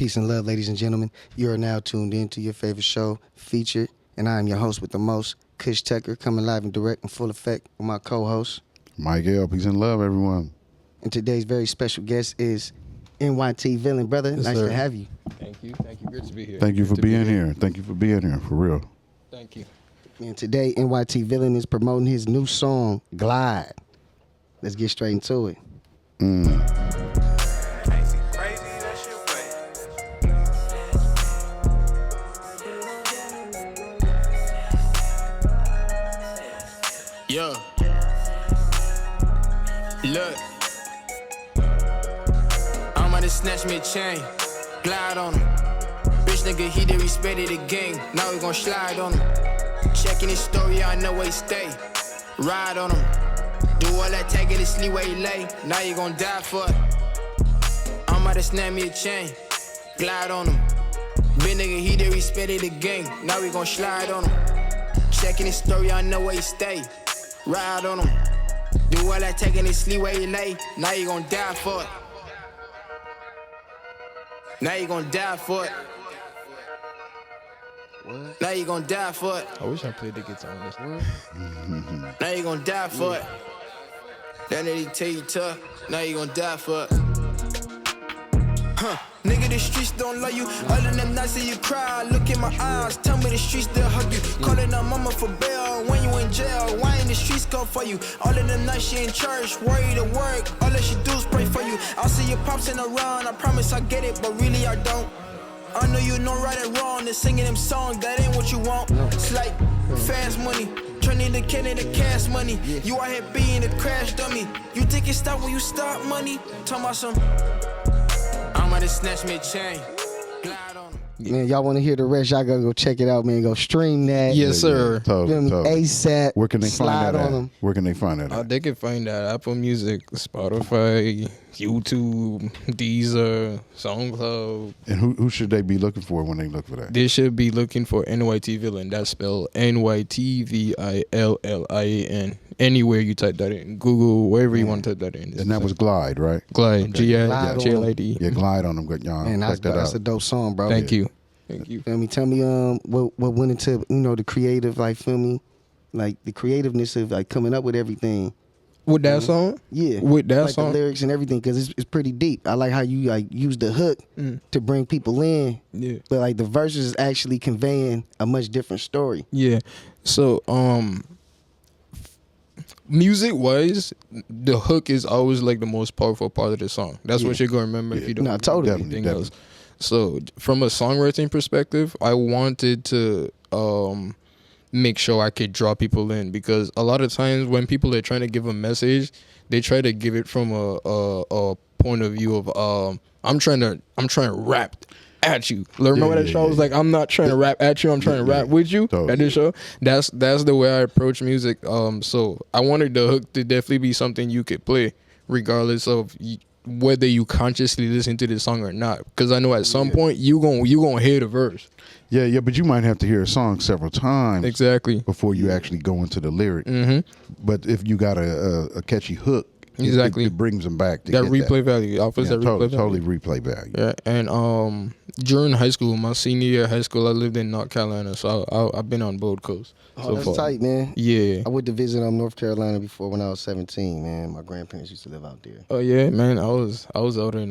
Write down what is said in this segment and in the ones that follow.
Peace and love, ladies and gentlemen. You are now tuned in to your favorite show, Featured, and I am your host with the most, Kush Tucker, coming live and direct in full effect with my co-host, Mike L. Peace and love, everyone. And today's very special guest is NYTVILLAIN, brother. Yes, nice sir. to have you. Thank you. Good to be here. Thank you Good for to be being here. Thank you for being here, for real. Thank you. And today, NYTVILLAIN is promoting his new song, Glide. Let's get straight into it. Yeah. Look. I'm about to snatch me a chain. Glide on him. Bitch nigga, he did respected the gang. Now we gon' slide on him. Checking his story, I know where he stay. Ride on him. Do all that taking his sleep where he lay. Now you gon' die for it. I'm about to snap me a chain. Glide on him. Bitch nigga, he did respected the gang. Now we gon' slide on him. Checking his story, I know where he stay. Ride on him. Do all that taking his sleep where he lay. Now you gon' die for it. Now you gon' die for it. What? Now you gon' die for it. I wish I played the guitar on this one. Now you gon' die for it. That nigga tell you tough. Now you gon' die for it. Huh. Nigga, the streets don't love you. All of them nights that you cry, look in my eyes. Tell me the streets still hug you. Calling her mama for bail when you in jail. Why ain't the streets come for you? All of them nights she in church, worried at work. All that she do is pray for you. I'll see your pops in the run. I promise I get it, but really I don't. I know you know right and wrong. They're singing them songs, that ain't what you want. It's like fast money. Turning the can into cash money. You out here being a crash dummy. You think it stop when you start money? Talking about some. I'm about to snatch me a chain. Glide on him. Man, y'all want to hear the rest? Y'all gotta go check it out, man. Go stream that. Yes, sir. Totally, Feel me? totally. ASAP. Where can they slide find that on at? them. Where can they find that at? They can find that Apple Music, Spotify, YouTube, Deezer, SoundCloud. And who should they be looking for when they look for that? They should be looking for NYTVILLAIN. That's spelled NYTVILLAIN. Anywhere you type that in, Google, wherever you want to type that in. And that was Glide, right? Glide, Okay. Glide G-L-I-D. Yeah, Glide on them. Good, y'all. Man, Check that that's out. a dope song, bro. Thank you. Thank you. Feel me? Tell me, what went into, the creative, like, feel me? Like, the creativeness of, like, coming up with everything. With that song? Yeah. With that like song? the lyrics and everything, because it's pretty deep. I like how you, like, use the hook to bring people in. Yeah. But, like, the verses is actually conveying a much different story. Yeah. So, music wise, the hook is always like the most powerful part of the song. That's what you're gonna remember if you don't No, remember totally. anything else. So from a songwriting perspective, I wanted to make sure I could draw people in, because a lot of times when people are trying to give a message, they try to give it from a point of view of I'm trying to rap at you. Remember that show? I was like, I'm not trying to rap at you, I'm trying to rap with you. Totally. At this show, that's the way I approach music. So I wanted the hook to definitely be something you could play, regardless of whether you consciously listen to the song or not. Because I know at some point you gonna hear the verse. Yeah, but you might have to hear a song several times Exactly. before you actually go into the lyric. But if you got a catchy hook, Exactly. it brings them back. To That get replay value offers that replay totally value. replay value. Yeah, and during high school, my senior year of high school, I lived in North Carolina, so I've been on both coasts. Oh, that's tight, man. Yeah. I went to visit North Carolina before when I was 17, man. My grandparents used to live out there. Oh yeah, man. I was out in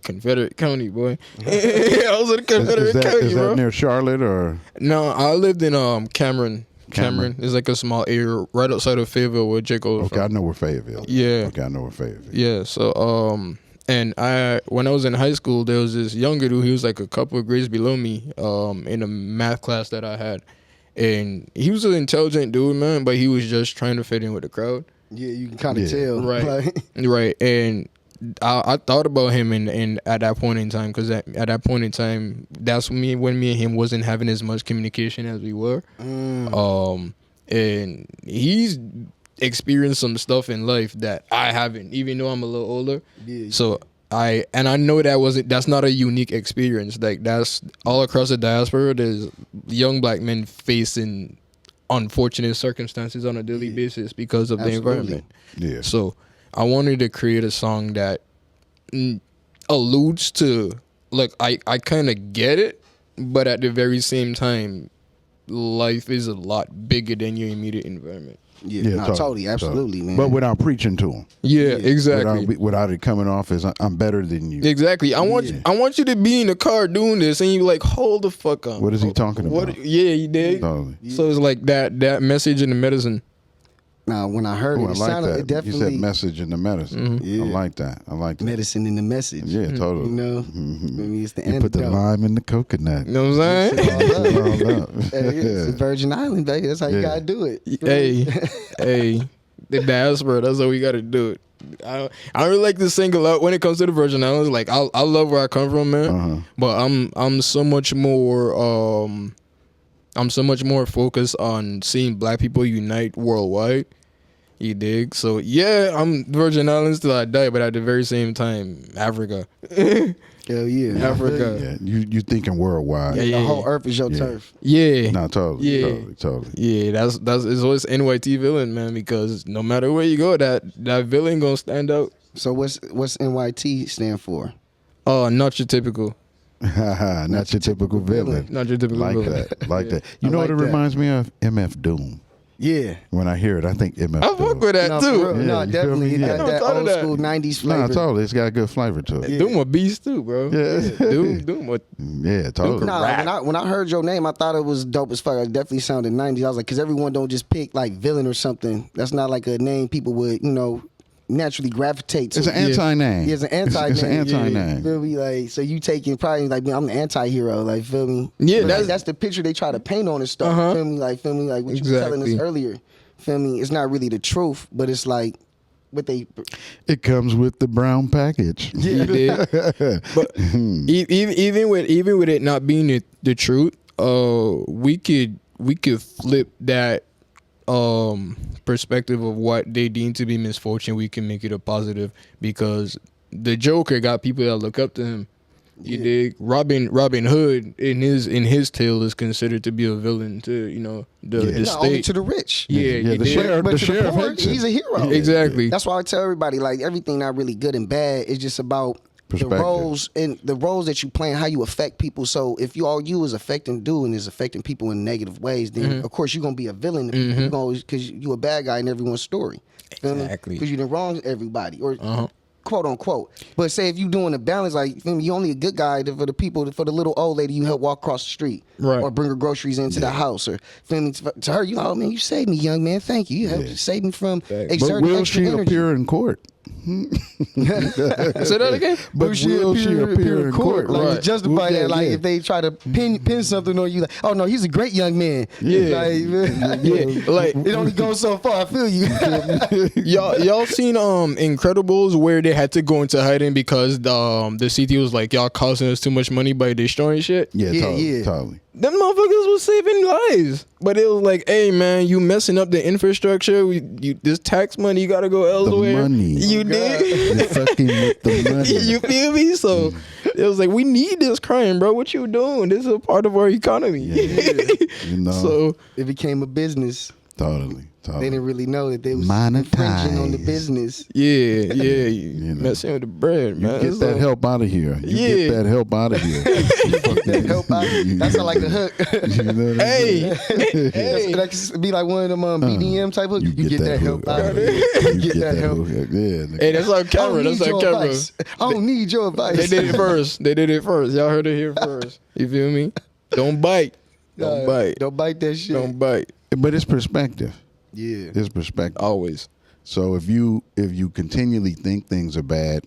Confederate County, boy. I was in Confederate County, Is bro. that near Charlotte or? No, I lived in Cameron. Cameron is like a small area right outside of Fayetteville, where Jake goes Okay, from. I know where Fayetteville. Yeah. Okay, I know where Fayetteville. Yeah, so and when I was in high school, there was this younger dude. He was like a couple of grades below me in a math class that I had, and he was an intelligent dude, man, but he was just trying to fit in with the crowd. Yeah, you can kind of tell. Right. Like, Right, and I thought about him in at that point in time, because at that point in time, that's when me and him wasn't having as much communication as we were. And he's experienced some stuff in life that I haven't, even though I'm a little older. Yeah. So I know that's not a unique experience. Like, that's all across the diaspora. There's young black men facing unfortunate circumstances on a daily basis because of the environment. Yeah. So I wanted to create a song that alludes to look, I kind of get it, but at the very same time, life is a lot bigger than your immediate environment. Yeah, no, totally, absolutely, man. But without preaching to them. Yeah, exactly. Without it coming off as I'm better than you. Exactly. I want you to be in the car doing this, and you like, hold the fuck up. What is he talking about? Yeah, you did. Totally. So it's like that message in the medicine. Now, when I heard it, I it like sounded that. it definitely. You said message in the medicine. Yeah. I like that. Medicine in the message. Yeah, totally. You know, I mean, it's the You put the lime in the coconut. You know what I'm saying? All up. It's a Virgin Island, baby. That's how you gotta do it. Hey, the diaspora. That's how we gotta do it. I don't really like to single out when it comes to the Virgin Islands. Like I love where I come from, man. But I'm so much more focused on seeing Black people unite worldwide. You dig? So yeah, I'm Virgin Islands till I die, but at the very same time, Africa. Hell yeah, Africa. Yeah, you thinking worldwide. Yeah, the whole earth is your turf. Yeah. No, totally. Yeah. Totally. Yeah, that's it's always NYTVILLAIN, man, because no matter where you go, that villain gonna stand out. So what's NYT stand for? Not your typical. Not your typical villain. Not your typical Like villain. that. Like that. You know like what it that. reminds me of? MF Doom. Yeah. When I hear it, I think MF I Doom. fuck with that No, too. for real. Yeah, No, you feel definitely. me? It Yeah. got I that never thought of old that. school 90s flavor. No, totally. It's got a good flavor to it. Doom a beast too, bro. Yeah. Doom what? Yeah, totally. No, when I heard your name, I thought it was dope as fuck. It definitely sounded 90s. I was like, because everyone don't just pick like villain or something. That's not like a name people would, naturally gravitate to. It's an anti-name. Yeah, it's an anti-name. It's an anti-name. You feel me? Like, so you taking probably like, I'm the anti-hero. Like, feel me? Yeah, But, like, that's the picture they try to paint on and stuff. Feel me? Like what you were telling us Exactly. earlier. Feel me? It's not really the truth, but it's like what they. It comes with the brown package. You did. But even with it not being the truth, we could flip that perspective of what they deem to be misfortune. We can make it a positive because the Joker got people that look up to him. You dig? Robin Hood in his tale is considered to be a villain to the Not only state. to the rich. Yeah, the you dig? sheriff. But The to sheriff poor, hates him. he's a hero. Exactly. That's why I tell everybody, like, everything not really good and bad. It's just about the Perspective. roles and the roles that you play and how you affect people. So if all you is affecting and is affecting people in negative ways, then of course you're gonna be a villain to people because you a bad guy in everyone's story. Exactly. Because you done wrong everybody or quote unquote. But say if you doing a balance, like you only a good guy for the people, for the little old lady you help walk across the street, Right. or bring her groceries into the house, or to her, man, you saved me, young man, thank you. You helped save me from But exerting will extra she energy. appear in court? Say that again. But will she appear in court? Like Right. to justify Yeah, that, like yeah. if they try to pin something on you, like, oh no, he's a great young man. Yeah. Like, Like it only goes so far. I feel you. y'all seen Incredibles where they had to go into hiding because the CT was like, y'all costing us too much money by destroying shit. Yeah, Yeah, totally. yeah. Totally. Them motherfuckers was saving lives, but it was like, hey man, you messing up the infrastructure. This tax money, you gotta go elsewhere. money. You did. You're fucking with the money. You feel me? So it was like, we need this crime, bro. What you doing? This is a part of our economy. You know, So It became a business. totally. They didn't really know that they was Monetize. infringing on the business. yeah, You know. messing with the bread, You man. get that help out of here. You Yeah. get that help out of here. That help out. That's not like the hook. You know what I'm Hey, saying? hey. That could be like one of them BDM type hook. You get that help out. out of You here. You get that help. hook. Yeah, nigga. Hey, that's our I camera. don't That's need our your camera. advice. I don't need your advice. They did it first. They did it first. Y'all heard it here first. You feel me? Don't bite. Don't bite. Don't bite that shit. Don't bite. But it's perspective. Yeah. It's perspective. Always. So if you continually think things are bad,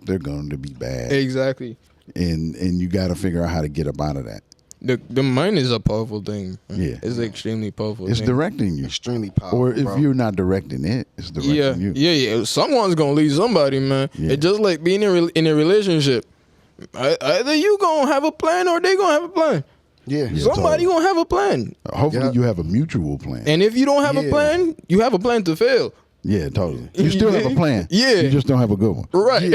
they're going to be bad, Exactly. and you got to figure out how to get up out of that. The mind is a powerful thing. Yeah. It's an extremely powerful It's thing. directing you, Extremely powerful. or if bro. you're not directing it, it's directing Yeah, you. yeah. Someone's gonna lead somebody, man. Yeah. It's just like being in a relationship. Either you gonna have a plan or they gonna have a plan. Yeah. Somebody gonna have a plan. Hopefully, Yeah. you have a mutual plan. And if you don't have a Yeah. plan, you have a plan to fail. Yeah, totally. You still have a plan. Yeah. You just don't have a good one. Right.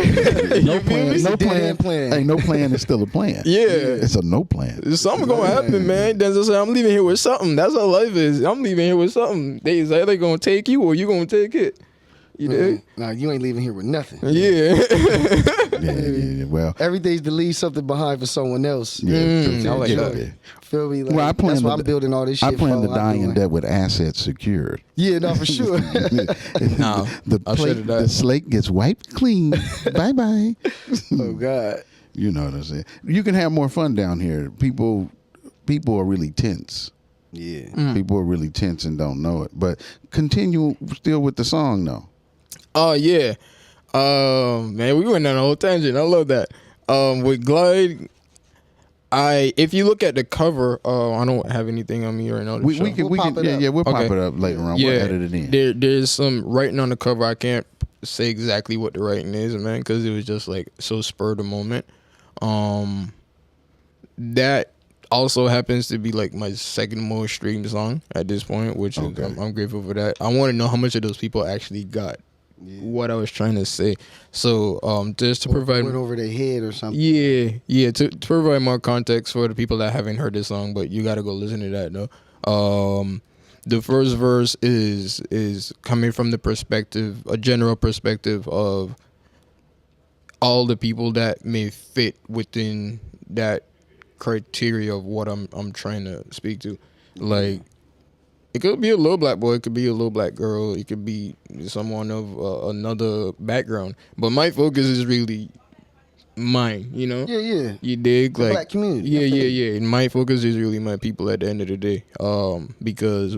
No plan. It's a No dead plan. end plan. Hey, no plan is still a plan. Yeah. It's a no plan. Something gonna happen, man. Then just say, I'm leaving here with something. That's how life is. I'm leaving here with something. They either gonna take you or you gonna take it. You dig? Nah, you ain't leaving here with nothing. Yeah. Yeah. Well, Everything's to leave something behind for someone else. I like that. Feel me? Like, Well, I plan that's why to- I'm building all this shit. I plan to for. die in debt with assets secured. Yeah, no, for sure. Nah, The I should've plate, died. the slate gets wiped clean. Bye bye. Oh God. You know what I'm saying? You can have more fun down here. People are really tense. Yeah. People are really tense and don't know it. But continue still with the song though. Oh yeah. Man, we went on a whole tangent. I love that. With Glide, if you look at the cover, I don't have anything on me right now. We can We'll pop it up. we'll pop Okay. it up later on. Yeah, We'll edit it in. there's some writing on the cover. I can't say exactly what the writing is, man, because it was just like so spur of the moment. That also happens to be like my second most streamed song at this point, which is, I'm grateful for that. I want to know how much of those people actually got what I was trying to say. So just to provide Went over their head or something. yeah, to provide more context for the people that haven't heard this song, but you got to go listen to that though. The first verse is coming from the perspective, a general perspective of all the people that may fit within that criteria of what I'm trying to speak to. Like, it could be a little black boy, it could be a little black girl, it could be someone of another background. But my focus is really mine, you know? Yeah. You dig? The Like, black community. Yeah. And my focus is really my people at the end of the day. Because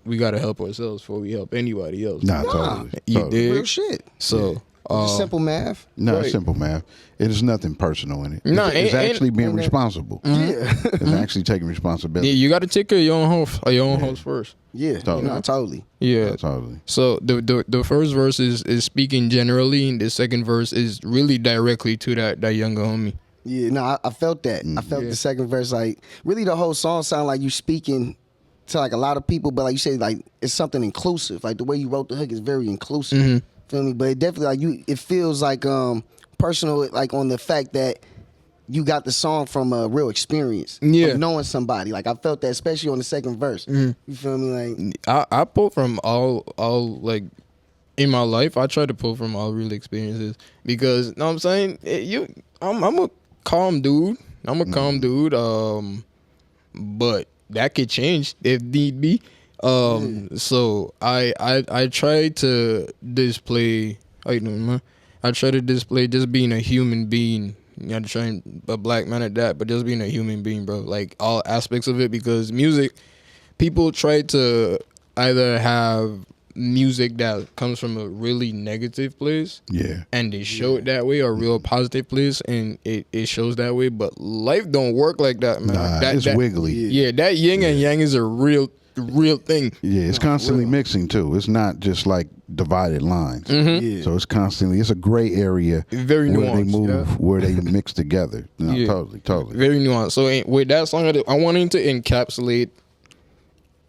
we gotta help ourselves before we help anybody else. Nah, totally. You totally. dig? Real shit. So Just simple math. No, Right. it's simple math. It is nothing personal in it. No, it's ain't- actually being ain't that- responsible. Yeah. It's actually taking responsibility. yeah, you gotta take care of your own house first. Yeah. Totally. No, totally. Yeah. Totally. So the first verse is speaking generally, and the second verse is really directly to that younger homie. Yeah, no, I felt that. I felt the second verse, like, really the whole song sounded like you speaking to like a lot of people, but like you said, like it's something inclusive. Like the way you wrote the hook is very inclusive. Feel me? But it definitely like it feels like personal, like on the fact that you got the song from a real experience. Yeah. Of knowing somebody. Like I felt that, especially on the second verse. You feel me? Like I pull from all like in my life. I try to pull from all real experiences because know what I'm saying. I'm a calm dude. But that could change if need be. So I try to display. How you doing, man? I try to display just being a human being. Not trying a black man at that, but just being a human being, bro. Like all aspects of it, because music, people try to either have music that comes from a really negative place, Yeah. and they show it that way, or a real positive place, and it shows that way. But life don't work like that, man. Nah, that, it's that, wiggly. Yeah, that yin and yang is a real thing. Yeah, it's constantly mixing too. It's not just like divided lines. Yeah. So it's a gray area Very where they nuanced, move, yeah. where they mix together. No, Yeah. totally. Very nuanced. So with that song, I wanted to encapsulate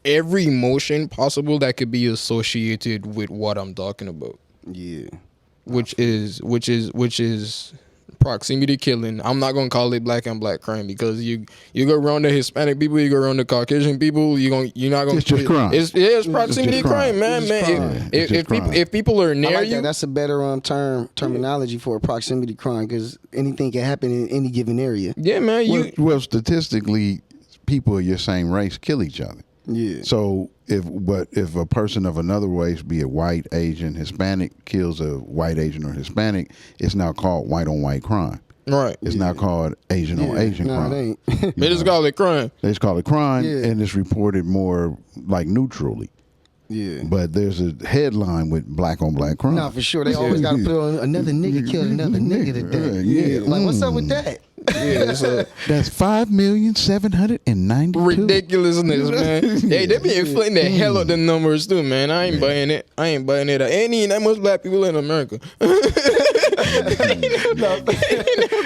every emotion possible that could be associated with what I'm talking about, yeah. which is proximity killing. I'm not gonna call it black and black crime because you go around the Hispanic people, you go around the Caucasian people, you're not gonna. It's just crime. It's proximity just crime. crime, man. It's just Man, crime. if It's just people crime. if people are I near like you, that. That's a better terminology for a proximity crime because anything can happen in any given area. yeah, man. Well, statistically, people of your same race kill each other. Yeah. So if a person of another race, be it white, Asian, Hispanic, kills a white, Asian, or Hispanic, it's now called white on white crime. right. It's not called Asian on Asian No, crime. it ain't. They just call it crime. They just call it crime, Yeah. and it's reported more like neutrally. Yeah. But there's a headline with black on black crime. No, for sure. They always got to put on another nigga killed another nigga today. Yeah. Like, what's up with that? Yeah, so That's 5,792,000. ridiculousness, man. They be inflating the hell out the numbers too, man. I ain't buying it. Ain't even that much black people in America.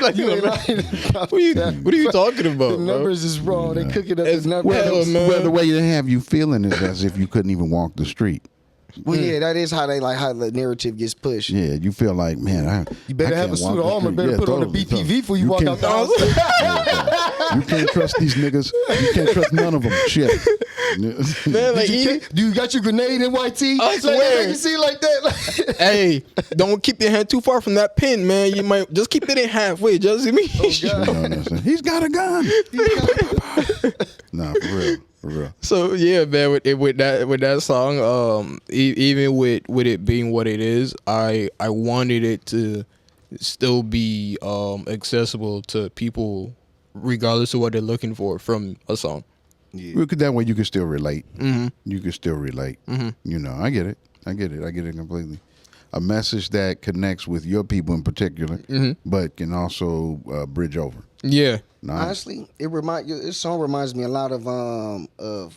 Like, You ain't lying about that. what are you talking about, The bro? numbers is wrong. They cook it up It's- as numbers. well, man. Well, the way they have you feeling is as if you couldn't even walk the street. Well, yeah, that is how how the narrative gets pushed. Yeah, you feel like, man, You better I have can't a walk suit of the armor. street. Better Yeah, put on the totally, BPV totally. before you walk can't- out the house. You can't trust these niggas. You can't trust none of them. Shit. Man, like Do you got your grenade, NYT? I swear. Like, you see like that. hey, don't keep your hand too far from that pin, man. You might just keep it in halfway. Just see me. He's got a gun. Nah, for real. For real. So yeah, man, with that song, even with it being what it is, I wanted it to still be accessible to people regardless of what they're looking for from a song. Yeah. That way you can still relate. Mm-hmm. You can still relate. Mm-hmm. You know, I get it completely. A message that connects with your people in particular, but can also bridge over. Yeah. Nice. Honestly, this song reminds me a lot of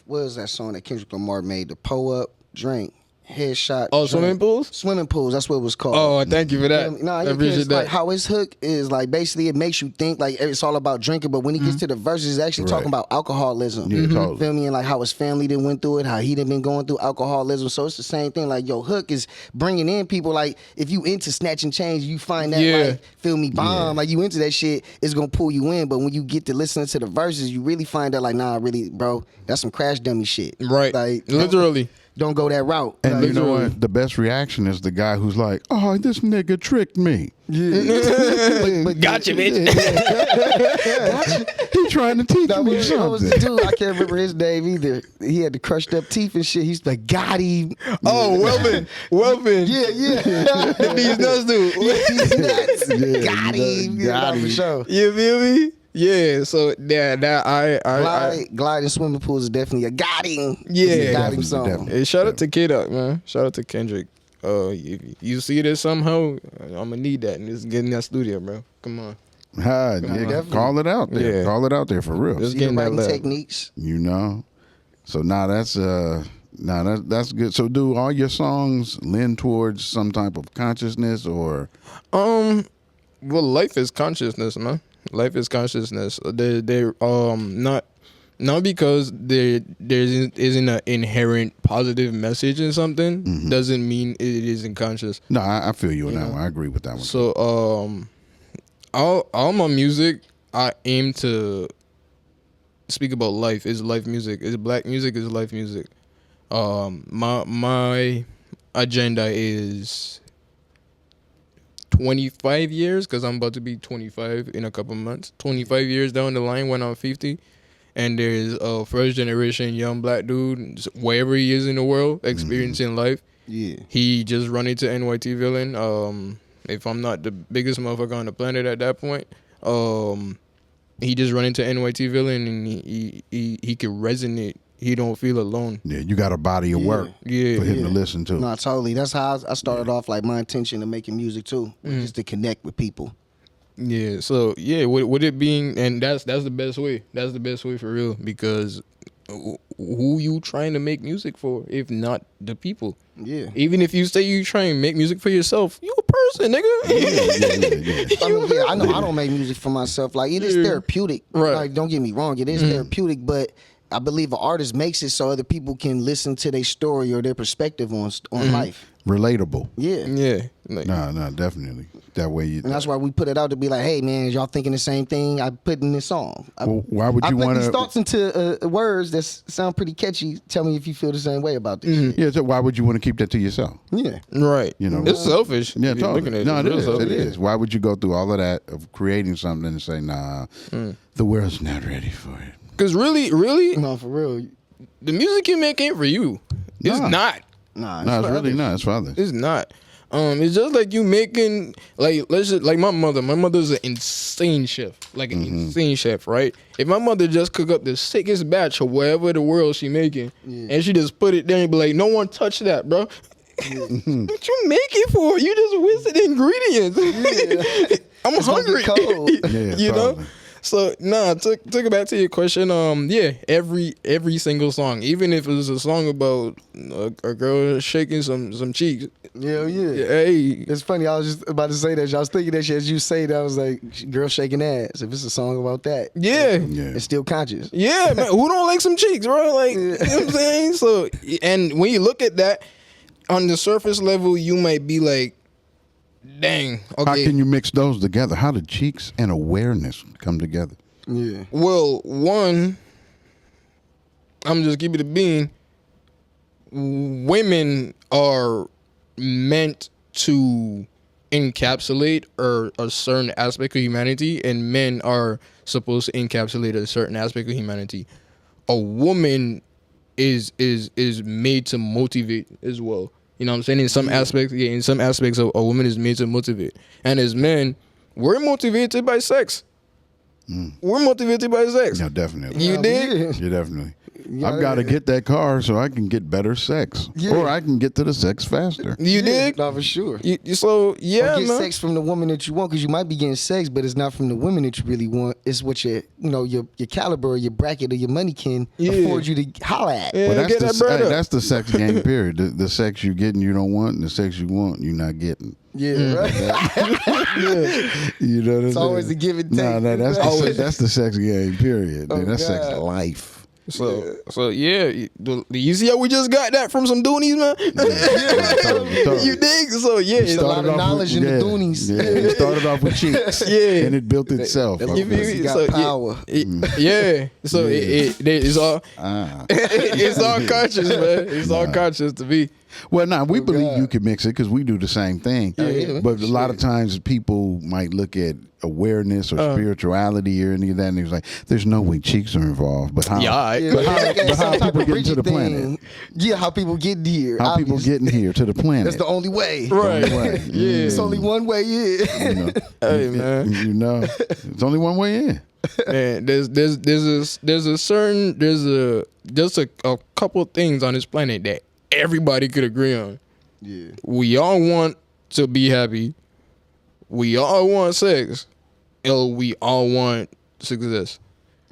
what is that song that Kendrick Lamar made? The Pull Up Drink. Headshot. Oh, swimming pools? Swimming pools. That's what it was called. Oh, thank you for that. No, I appreciate that. Like how his hook is like basically it makes you think like it's all about drinking, but when he gets to the verses, he's actually talking about alcoholism. Yeah, totally. Feel me? And like how his family done went through it, how he done been going through alcoholism. So it's the same thing. Like your hook is bringing in people. Like if you into snatching change, you find that like feel me bomb. Like you into that shit, it's gonna pull you in. But when you get to listening to the verses, you really find out like nah, really, bro, that's some crash dummy shit. Right. Like literally. Don't go that route. And you know what? The best reaction is the guy who's like, "Oh, this nigga tricked me." Yeah. but Gotcha, bitch. He trying to teach me What something. was the dude? I can't remember his name either. He had the crushed up teeth and shit. He's like, got him. Oh, Welvin. Yeah. These nuts dude. He's nuts. Yeah, Got him. got him. For sure. You feel me? Yeah. So that I Glide and swimming pools is definitely a got him. Yeah. Got him Definitely, song. definitely. Hey, shout out to Kid Up, man. Shout out to Kendrick. You see this somehow? I'm gonna need that, and just get in that studio, bro. Come on. Yeah, definitely. call it out there. Yeah. Call it out there for real. Just See the getting that writing love. techniques. You know. So now that's that's good. So do all your songs lend towards some type of consciousness or Well, life is consciousness, man. Life is consciousness. They're not because there isn't an inherent positive message in something doesn't mean it isn't conscious. No, I feel you on that one. I agree with that one. So all my music I aim to speak about life. Is life music. Is black music. Is life music. My agenda is 25 years, because I'm about to be 25 in a couple months. 25 years down the line when I'm 50, and there's a first generation young black dude wherever he is in the world experiencing life. Yeah. He just run into NYTVILLAIN. If I'm not the biggest motherfucker on the planet at that point, he just run into NYTVILLAIN and he can resonate. He don't feel alone. Yeah, you got a body of work for him to listen to. No, totally. That's how I started off. Like my intention of making music too, just to connect with people. Yeah. So yeah, with it being, and that's the best way. That's the best way for real, because who you trying to make music for if not the people? Yeah. Even if you say you trying to make music for yourself, you a person, nigga. I know I don't make music for myself. Like it is therapeutic. Right. Like don't get me wrong, it is therapeutic, but I believe an artist makes it so other people can listen to their story or their perspective on life. Relatable. Yeah. Yeah. Like, No, definitely. That way you. And that's why we put it out to be like, hey man, is y'all thinking the same thing I put in this song? Well, why would I you put want these to? thoughts into words that sound pretty catchy. Tell me if you feel the same way about this shit. Yeah, so why would you want to keep that to yourself? Yeah. right. You know. It's selfish. Yeah, if you're totally. looking at No, It's it real is. selfish. It is. Why would you go through all of that of creating something and say, nah, the world's not ready for it? Because really, No, for real. the music you make ain't for you. It's Nah. not. Nah, No, it's for really others. not. It's for others. It's not. It's just like you making let's just like my mother. My mother's an insane chef, like an insane chef, right? If my mother just cook up the sickest batch of whatever the world she making, and she just put it there and be like, "No one touch that, bro." What you make it for? You just wasted ingredients. I'm It's gonna hungry. get cold. Yeah, you know. totally. So took it back to your question. Every single song, even if it was a song about a girl shaking some cheeks. Yeah. Hey, It's funny. I was just about to say that. I was thinking that shit as you say that. I was like, girl shaking ass. If it's a song about that, yeah. it's still conscious. Yeah, man. Who don't like some cheeks, bro? Like, you know what I'm saying? So, and when you look at that on the surface level, you might be like, dang, How okay. can you mix those together? How do cheeks and awareness come together? Yeah. Well, one, I'm just keep it a bean. Women are meant to encapsulate a certain aspect of humanity, and men are supposed to encapsulate a certain aspect of humanity. A woman is made to motivate as well. You know what I'm saying? In some aspects, in some aspects, a woman is made to motivate. And as men, we're motivated by sex. We're motivated by sex. Yeah, definitely. You dig? Yeah, definitely. I've got to get that car so I can get better sex, or I can get to the sex faster. You dig? No, for sure. So yeah, Or get man. sex from the woman that you want, because you might be getting sex, but it's not from the women that you really want. It's what your caliber, or your bracket, or your money can afford you to holler at. Yeah, Well, get that bread up. that's the sex game period. The sex you getting you don't want, and the sex you want you're not getting. Yeah, right. You know what I'm saying? It's always a give and take. No, that's Right. that's the sex game period. Oh, That's sex God. life. So yeah, you see how we just got that from some Doonies, man? Totally. You dig? So yeah, it's a lot of knowledge in the Doonies. Yeah, it started off with cheeks. Yeah. And it built itself. You feel me? You got So, power. Yeah. So it's all it's all conscious, man. It's all conscious to be. Well, we believe God. you can mix it because we do the same thing. Yeah. But a lot of times people might look at awareness or spirituality or any of that, and he's like, "There's no way cheeks are involved." But how? Yeah, But like how some type people of getting to the Bridget planet? thing. Yeah, how people get here. How people obviously. getting here to the planet? That's the only way. Right. Way. Yeah. It's only one way in. You know, Hey, man. You know, it's only one way in. Man, there's a couple things on this planet that everybody could agree on. Yeah. We all want to be happy. We all want sex. And we all want success.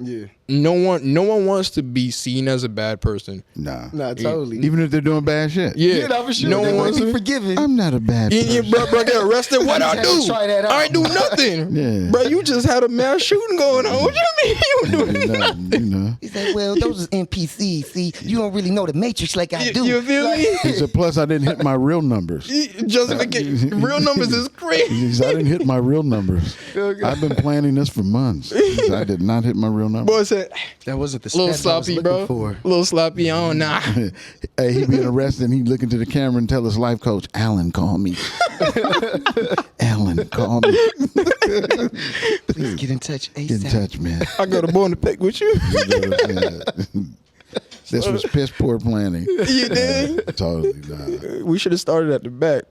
Yeah. No one wants to be seen as a bad person. Nah. Nah, totally. Even if they're doing bad shit. Yeah, no, for sure. no They one might wants be to. forgiven. I'm not a bad Yeah, person. bro, get arrested. What I had to do? try that out. I ain't do nothing. Yeah. Bro, you just had a mass shooting going on. What you mean you doing nothing? You know. He said, well, those is NPCs. See, you don't really know the Matrix like I do. You feel me? He said, plus I didn't hit my real numbers. Justification. Real numbers is crazy. He said, I didn't hit my real numbers. I've been planning this for months. He said, I did not hit my real numbers. Boy said, That wasn't the little step I was sloppy, looking bro. for. Little sloppy on. Nah. Hey, he being arrested and he looking to the camera and tell his life coach, Alan, call me. Alan, call me. Please get in touch ASAP. Get in touch, man. I got a bone to pick with you. You know what I'm saying? This was piss poor planning. You dig? Totally, nah. We should have started at the back.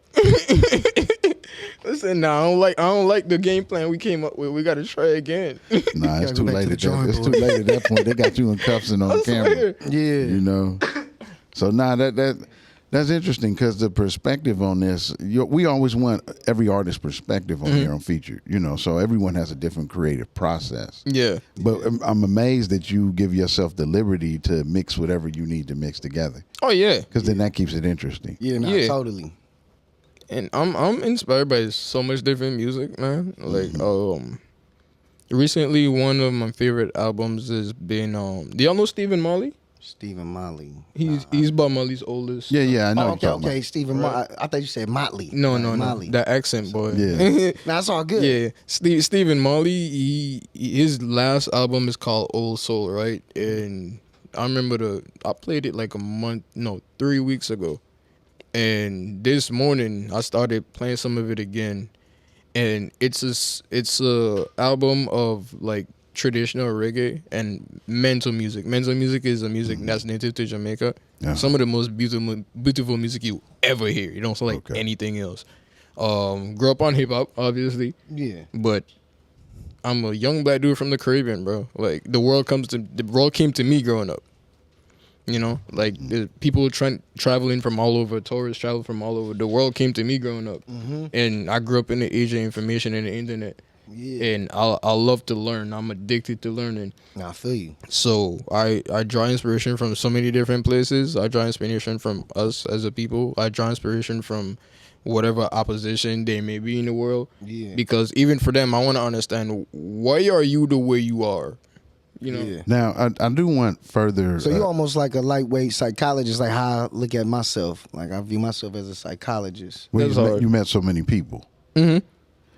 Listen, I don't like the game plan we came up with. We got to try again. Nah, it's Gotta too go back late to the at that. drawing It's too board. late at that point. They got you in cuffs and on camera. Yeah. You know. So that's interesting because the perspective on this, we always want every artist's perspective on their own feature. You know, so everyone has a different creative process. Yeah. But I'm amazed that you give yourself the liberty to mix whatever you need to mix together, Oh yeah. because then that keeps it interesting. Yeah, no, Yeah. totally. And I'm inspired by so much different music, man. Like recently one of my favorite albums has been do y'all know Stephen Marley? Stephen Marley. He's Bob Marley's oldest. Yeah, I know. Oh, what you're talking okay. Stephen Marley. I thought you said Motley. No. Motley. That accent, boy. Yeah. Nah, it's all good. Yeah, Stephen Marley. His last album is called Old Soul, right? And I remember I played it like 3 weeks ago, and this morning I started playing some of it again, and it's a album of like traditional reggae and mental music. Mental music is a music that's native to Jamaica. Yeah. Some of the most beautiful music you ever hear. You don't sound like Okay. anything else. Grew up on hip hop, obviously. Yeah. But I'm a young black dude from the Caribbean, bro. Like the world came to me growing up. You know, like the people traveling from all over, tourists travel from all over. The world came to me growing up, and I grew up in the age of information and the internet. Yeah. And I love to learn. I'm addicted to learning. Nah, I feel you. So I draw inspiration from so many different places. I draw inspiration from us as a people. I draw inspiration from whatever opposition there may be in the world. Yeah. Because even for them, I want to understand, why are you the way you are? You know? Yeah. Now, I do want further. So you're almost like a lightweight psychologist, like how I look at myself. Like I view myself as a psychologist. well, That's you, met, hard. you met so many people. Mm-hmm.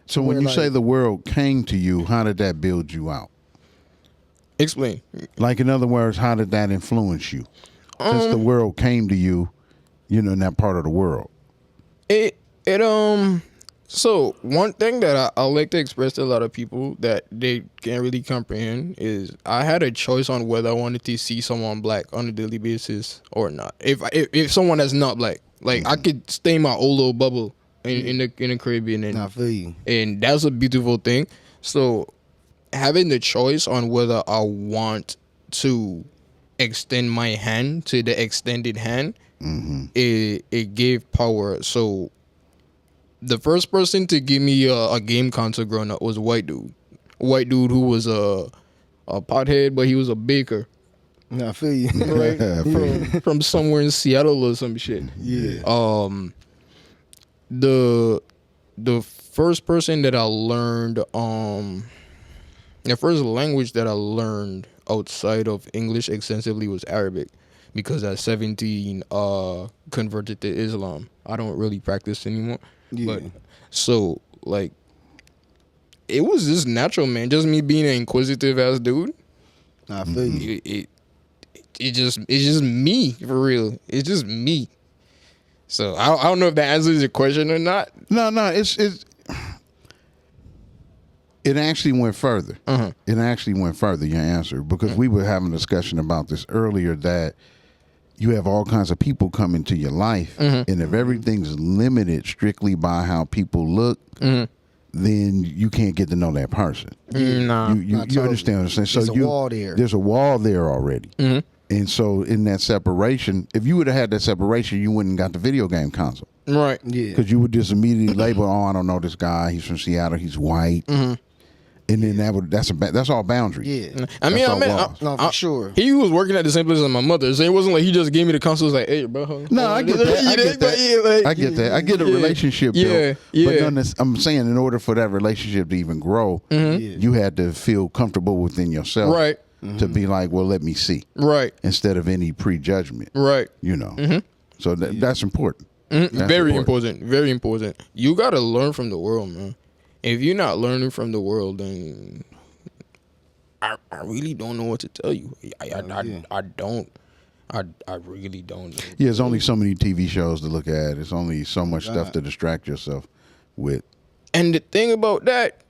So when Where, you like- say the world came to you, how did that build you out? Explain. Like, in other words, how did that influence you? Since the world came to you, you know, in that part of the world. So one thing that I like to express to a lot of people that they can't really comprehend is I had a choice on whether I wanted to see someone black on a daily basis or not. If someone that's not black, like I could stay in my old little bubble in the Caribbean, and I feel you. and that's a beautiful thing. So having the choice on whether I want to extend my hand to the extended hand, it gave power. So the first person to give me a game console growing up was a white dude who was a pothead, but he was a baker. I feel you. Right? from somewhere in Seattle or some shit. Yeah. The first person that I learned, the first language that I learned outside of English extensively was Arabic, because at 17 converted to Islam. I don't really practice anymore. Yeah. But so like it was just natural, man. Just me being an inquisitive ass dude. I feel you. It's just me, for real. It's just me. So I don't know if that answers your question or not. No, it actually went further. It actually went further, your answer, because we were having a discussion about this earlier, that you have all kinds of people come into your life, and if everything's limited strictly by how people look, then you can't get to know that person. Nah. You understand what I'm saying? So There's a wall there. There's a wall there already. And so in that separation, if you would have had that separation, you wouldn't got the video game console. Right. Yeah. Because you would just immediately label, oh, I don't know this guy. He's from Seattle. He's white. And then that's all boundary. Yeah. I mean, No, for sure. He was working at the same place as my mother, so it wasn't like he just gave me the console. It was like, hey, bro. No, I get that. I get that. I get that. I get a relationship built. Yeah. But I'm saying, in order for that relationship to even grow, you had to feel comfortable within yourself. Right. To be like, well, let me see. Right. Instead of any prejudgment. Right. You know. So that's important. That's very important. Very important. You got to learn from the world, man. If you're not learning from the world, then I really don't know what to tell you. I don't. I really don't. Yeah, there's only so many TV shows to look at. There's only so much stuff to distract yourself with. And the thing about that,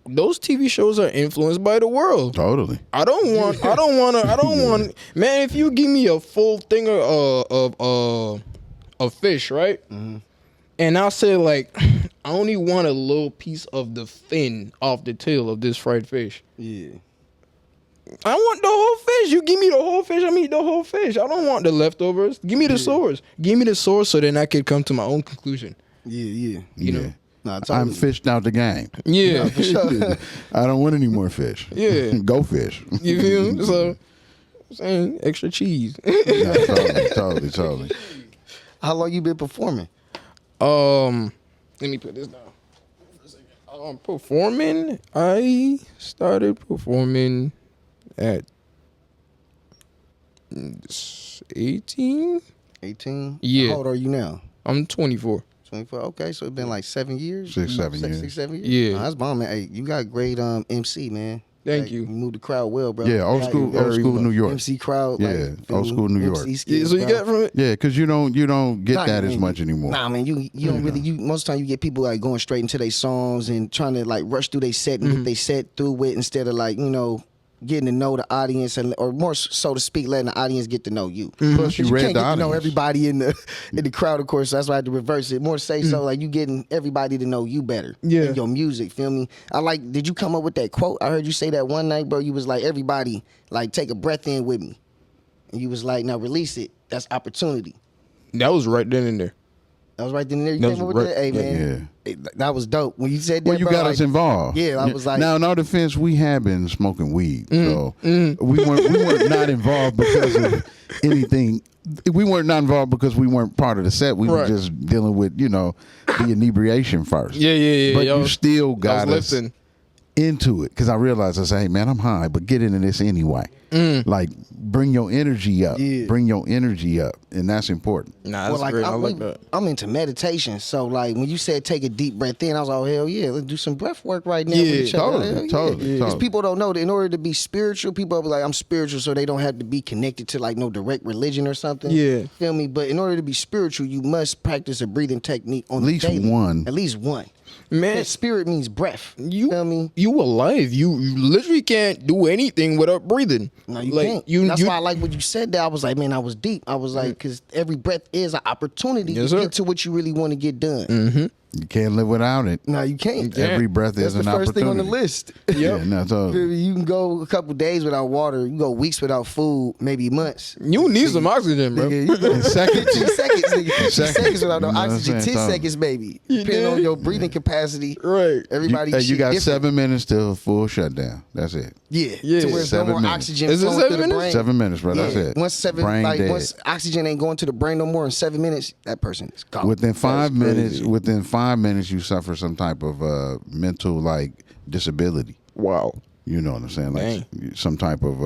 those TV shows are influenced by the world. Totally. I don't want. Man, if you give me a full thing of fish, right? And I'll say, like, I only want a little piece of the fin off the tail of this fried fish. Yeah. I want the whole fish. You give me the whole fish, I'm eating the whole fish. I don't want the leftovers. Give me the source. Give me the source so then I could come to my own conclusion. Yeah. You know? Nah, totally. I'm fished out the game. Yeah. For sure. I don't want any more fish. Yeah. Go fish. You feel me? So, I'm saying extra cheese. Yeah, totally. How long you been performing? Let me put this down for a second. Performing, I started performing at 18. 18? Yeah. How old are you now? I'm 24. 24. Okay, so it's been like 7 years. 7 years. 6, 7 years. Yeah. Nah, that's bomb, man. Hey, you got great MC, man. Thank Like, you. You moved the crowd well, bro. Yeah, old school New York. MC crowd. Yeah, like, old school New York. MC Yeah, skills, so you bro. got from it? Yeah, because you don't get that as much anymore. Nah, man, you don't really. Most of the time you get people like going straight into their songs and trying to like rush through their set and get their set through it instead of like getting to know the audience or more so to speak, letting the audience get to know you. Plus, you read can't the get to know audience. everybody in the crowd, of course. So that's why I had to reverse it. More say so like you getting everybody to know you better. Yeah. And your music. Feel me? Did you come up with that quote? I heard you say that one night, bro. You was like, everybody, like, take a breath in with me, and you was like, now release it. That's opportunity. That was right then and there. That was right then and there. You That came up was with right- that? Hey, man. That was dope. When you said that, Well, you bro, got like, us involved. Yeah, I was like... Now, in our defense, we have been smoking weed, so we weren't not involved because of anything. We weren't not involved because we weren't part of the set. We were Right. just dealing with the inebriation first. Yeah. But yo, you still I got was us lifting. into it, because I realized, I say, hey man, I'm high, but get into this anyway. Like, bring your energy up. Yeah. Bring your energy up, and that's important. Nah, that's great. I like that. I'm into meditation, so like when you said take a deep breath in, I was like, oh hell yeah, let's do some breath work right now. Yeah, totally. Because people don't know that in order to be spiritual, people be like, I'm spiritual, so they don't have to be connected to like no direct religion or something. Yeah. Feel me? But in order to be spiritual, you must practice a breathing technique on At least daily. one. At least one. Man, That spirit means breath. you feel me? you alive. You literally can't do anything without breathing. No, you like, can't. That's why I like what you said there. I was like, man, I was deep. I was like, because every breath is an opportunity Yes, to sir. get to what you really want to get done. Mm-hmm. You can't live without it. No, you can't. Every breath That's is the an first thing on opportunity. the list. Yeah, no, totally. You can go a couple days without water. You can go weeks without food, maybe months. You need some oxygen, bro. Nigga, you go In seconds. 15 seconds, nigga. 15 seconds without no You know what I'm oxygen. saying? 10 seconds, maybe. You Depending on did? your breathing capacity. Right. Everybody, you shit got different. 7 minutes till a full shutdown. That's it. Yeah, Yeah. to where there's no 7 more minutes. oxygen Is it flowing 7 through the minutes? brain. 7 minutes, bro. That's it. Once Brain once dead. oxygen ain't going to the brain no more in 7 minutes, that person is gone. Within 5 minutes, crazy. within 5 minutes, you suffer some type of mental like disability. Wow. You know what I'm saying? Like some type of,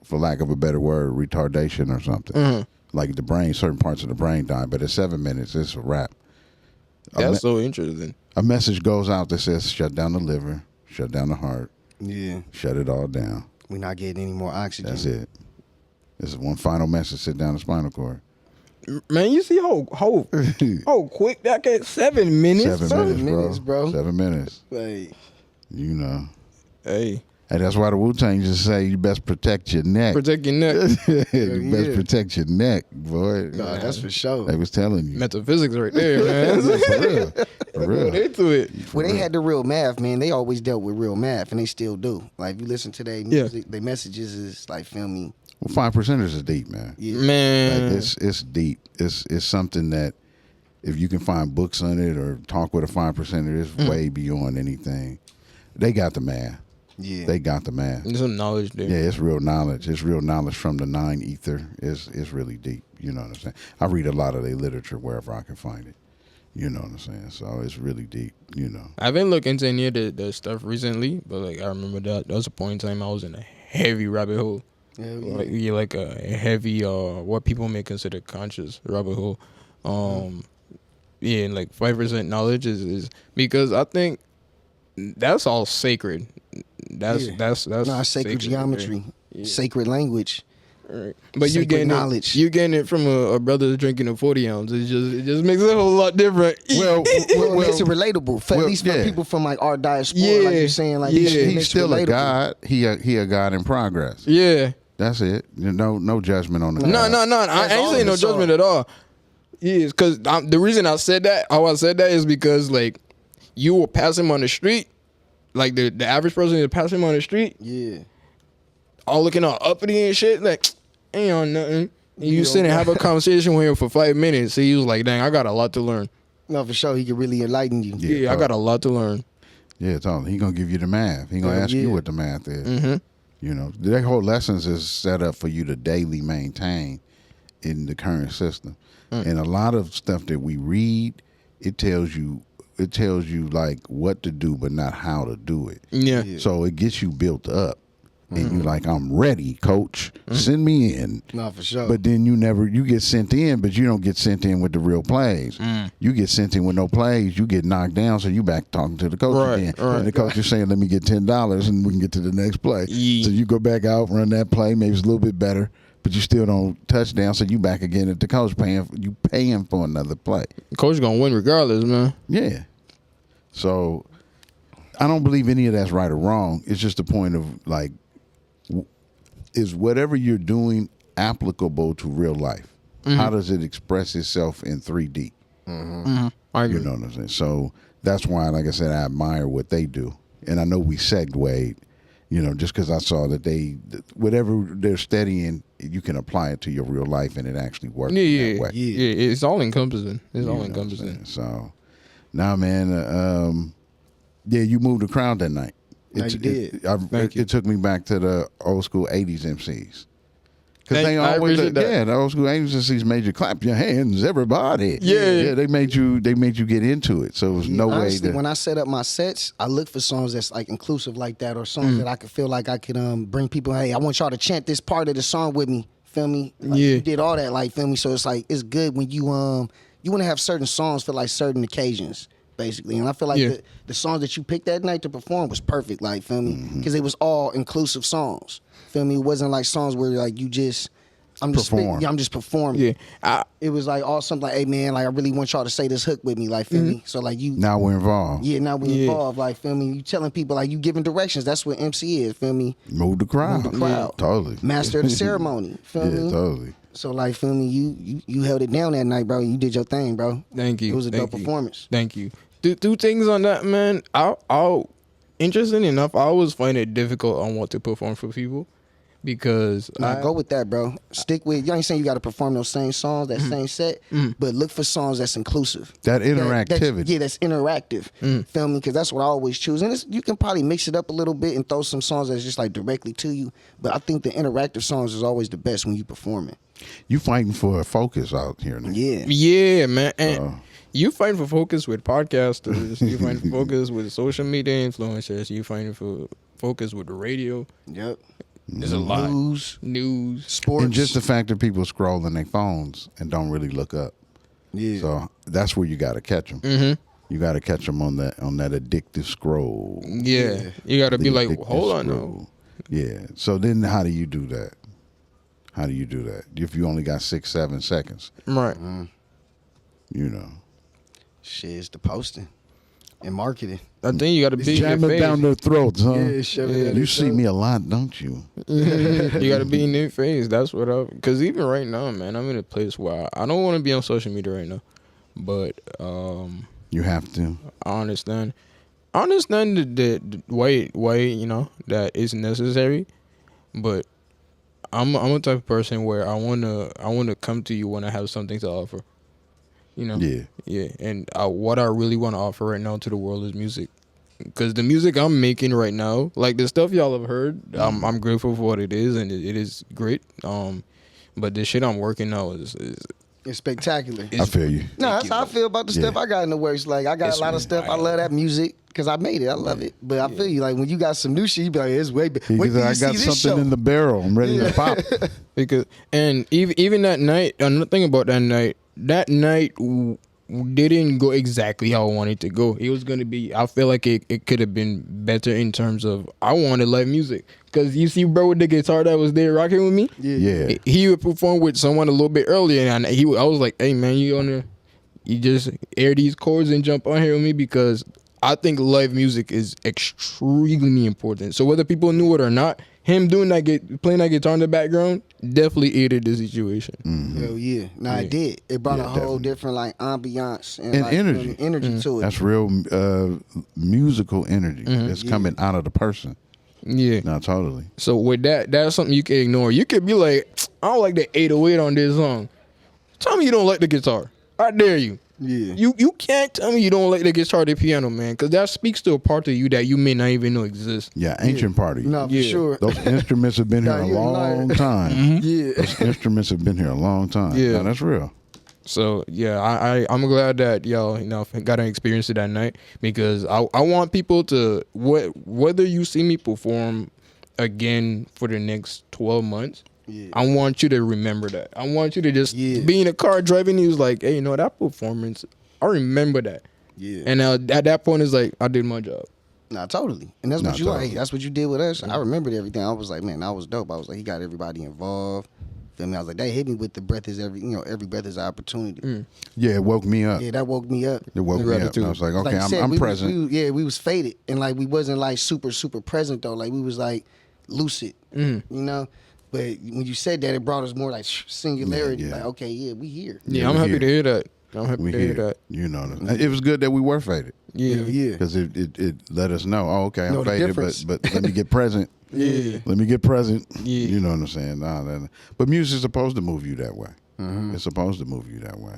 for lack of a better word, retardation or something. Mm-hmm. Like the brain, certain parts of the brain die. But at 7 minutes, it's a wrap. That's so interesting. A message goes out that says, shut down the liver, shut down the heart, Yeah, shut it all down. we're not getting any more oxygen. That's it. This is one final message. Sit down the spinal cord. Man, you see how quick that get 7 minutes. 7 minutes, minutes, bro. bro. 7 minutes. Like, You know. Hey, And that's why the Wu-Tang just say you best protect your neck. protect your neck. You best yeah. protect your neck, boy. nah, that's for sure. They was telling you. Metaphysics right there, man. For real. For real. They into it. When they had the real math, man, they always dealt with real math, and they still do. Like, if you listen to their music, their messages is like, feel me? Well, 5%ers is deep, man. Yeah. Man. Like it's deep. It's something that if you can find books on it or talk with a 5%er, it's way beyond anything. They got the math. Yeah. They got the math. There's some knowledge there. Yeah, it's real knowledge. It's real knowledge from the nine ether. It's really deep. You know what I'm saying? I read a lot of their literature wherever I can find it. You know what I'm saying? So it's really deep, you know. I haven't looked into any of the stuff recently, but like I remember that there was a point in time I was in a heavy rabbit hole. Like a heavy what people may consider conscious rabbit hole. Yeah, and like 5% knowledge is because I think that's all sacred. That's sacred geometry, sacred language. Right. But you Sacred getting knowledge. You getting it from a brother that's drinking a 40 ounce. It just makes it a whole lot different. Well, Well, it makes it relatable, for, well, at least for yeah. people from like our diaspora, Yeah. like you're saying. Like, Yeah. it he's makes it still a relatable. god. He a god in progress. Yeah. That's it. No judgment on the No. god. I That's ain't all saying no it's all. judgment at all. Yeah, because the reason I said that, how I said that is because like you will pass him on the street, like the average person will pass him on the street, Yeah. all looking all uppity and shit, like ain't on nothing. And you sit and have a conversation with him for 5 minutes. He was like, "Dang, I got a lot to learn." No, for sure, he could really enlighten you. Yeah, I got a lot to learn. Yeah, it's all. He gonna give you the math. He gonna Hell ask you yeah. what the math is. Mm-hmm. You know, their whole lessons is set up for you to daily maintain in the current system. And a lot of stuff that we read, it tells you like what to do, but not how to do it. Yeah. So it gets you built up, and you like, I'm ready, coach. Send me in. No, for sure. But then you get sent in, but you don't get sent in with the real plays. You get sent in with no plays. You get knocked down, so you back talking to the coach Right, again. right. And the coach is saying, let me get $10 and we can get to the next play. Yeah. So you go back out, run that play, maybe it's a little bit better, but you still don't touchdown, so you back again at the coach paying for another play. Coach gonna win regardless, man. Yeah. So I don't believe any of that's right or wrong. It's just a point of like, is whatever you're doing applicable to real life? How does it express itself in 3D? I agree. You know what I'm saying? So that's why, like I said, I admire what they do. And I know we segued, you know, just because I saw that whatever they're studying, you can apply it to your real life and it actually works that way. Yeah. It's all encompassing. It's You all know what I'm encompassing. saying? So, now, man, yeah, you moved the crowd that night. Yeah, you did. Thank you. It took me back to the old school 80s MCs. Because they I always, appreciate that. yeah, the old school agencies made you clap your hands, everybody. Yeah. They made you get into it. So it was no Honestly, way to. when I set up my sets, I look for songs that's like inclusive like that, or songs that I could feel like I could bring people. Hey, I want y'all to chant this part of the song with me. Feel me? Like, Yeah. You did all that, like, feel me? So it's like it's good when you want to have certain songs for like certain occasions, basically. And I feel like the songs that you picked that night to perform was perfect, like, feel me? Because it was all inclusive songs. Feel me? It wasn't like songs where like you just. I'm just performing. Yeah. It was like all something like, hey man, like I really want y'all to say this hook with me, like feel me. So like you Now we're involved. Yeah, now we involved, like feel me. You telling people like you giving directions. That's what MC is, feel me. Move the crowd. Move the crowd. Yeah, totally. Master of the ceremony, feel me. Yeah, totally. So like feel me, you held it down that night, bro. You did your thing, bro. Thank you. It was a Thank dope you. performance. Thank you. Two things on that, man. I'll interesting enough, I always find it difficult on what to perform for people. Because Go with that, bro. Stick with. You ain't saying you got to perform those same songs, that same set, but look for songs that's inclusive. That interactivity. That's interactive. Feel me? Because that's what I always choose. And you can probably mix it up a little bit and throw some songs that's just like directly to you. But I think the interactive songs is always the best when you perform it. You fighting for a focus out here now. Yeah, man. And you fight for focus with podcasters. You fight for focus with social media influencers. You fight for focus with the radio. Yep. There's a lot. News, sports, And just the fact that people scroll on their phones and don't really look up. Yeah. So that's where you got to catch them. Mm-hmm. You got to catch them on that addictive scroll. Yeah. You got to be like, addictive hold on scroll. now. Yeah. So then how do you do that? How do you do that? If you only got 6-7 seconds. Right. You know. Shit, it's the posting and marketing. I think you got to be in your Jam it face. down their throats, huh? Yeah. You see me a lot, don't you? You got to be in their face. That's what because even right now, man, I'm in a place where I don't want to be on social media right now. But You have to. I understand. I understand the why you know that is necessary, but I'm a type of person where I wanna come to you when I have something to offer. You know. Yeah. And what I really want to offer right now to the world is music, because the music I'm making right now, like the stuff y'all have heard, I'm grateful for what it is, and it is great. But the shit I'm working now is It's spectacular. I feel you. No, that's how I feel about the stuff I got in the works. Like I got a lot of stuff. I love that music because I made it. I love it. But I feel you. Like when you got some new shit, you be like, it's way better. Wait till I you got see this something show. in the barrel. I'm ready to pop. because even that night, another thing about that night didn't go exactly how I wanted to go. It was gonna be. I feel like it could have been better in terms of I wanted live music, because you see, bro, with the guitar that was there rocking with me. Yeah. He would perform with someone a little bit earlier, and I was like, "Hey man, you just air these chords and jump on here with me," because I think live music is extremely important. So whether people knew it or not, him doing playing that guitar in the background definitely aided the situation. Hell yeah. No, it did. It brought a whole different like ambiance and like, energy to it. That's real musical energy that's coming out of the person. Yeah. No, totally. So with that's something you can ignore. You could be like, I don't like the 808 on this song. Tell me you don't like the guitar. I dare you. Yeah. You can't tell me you don't like the guitar or the piano, man, because that speaks to a part of you that you may not even know exists. Yeah, ancient party. No, for sure. Those instruments have been here a long time. Yeah. Those instruments have been here a long time. Yeah. No, that's real. So yeah, I'm glad that y'all got to experience it that night, because I want people to whether you see me perform again for the next 12 months. Yeah. I want you to remember that. I want you to just be in a car driving. He was like, hey, that performance, I remember that. Yeah. And at that point, it's like, I did my job. Nah, totally. And that's what you like. That's what you did with us. I remembered everything. I was like, man, that was dope. I was like, he got everybody involved. Feel me? I was like, they hit me with the breath is every breath is an opportunity. Yeah, it woke me up. Yeah, that woke me up. It woke me up. And I was like, okay, like I'm present. We was faded, and like we wasn't like super present though. Like we was like lucid, you know. But when you said that, it brought us more like singularity. Like, okay, yeah, we here. Yeah, I'm happy to hear that. I'm happy to hear that. You know, it was good that we were faded. Yeah. Because it let us know, okay, I'm faded, but let me get present. Yeah. Let me get present. Yeah. You know what I'm saying? But music's supposed to move you that way. It's supposed to move you that way.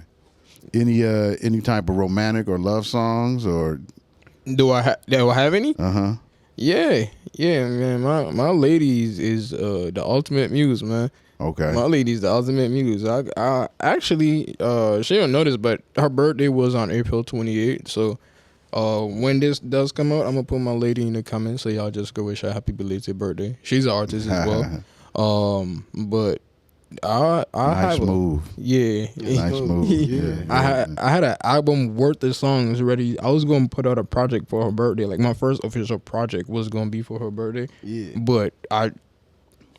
Any type of romantic or love songs or? Do I have any? Uh-huh. Yeah, man. My lady is the ultimate muse, man. Okay. My lady's the ultimate muse. I actually, she don't know this, but her birthday was on April 28th. So, when this does come out, I'm gonna put my lady in the comments, so y'all just go wish her happy belated birthday. She's an artist as well. But I Nice have move. nice move. Yeah. I had an album worth of songs ready. I was gonna put out a project for her birthday. Like my first official project was gonna be for her birthday. Yeah. But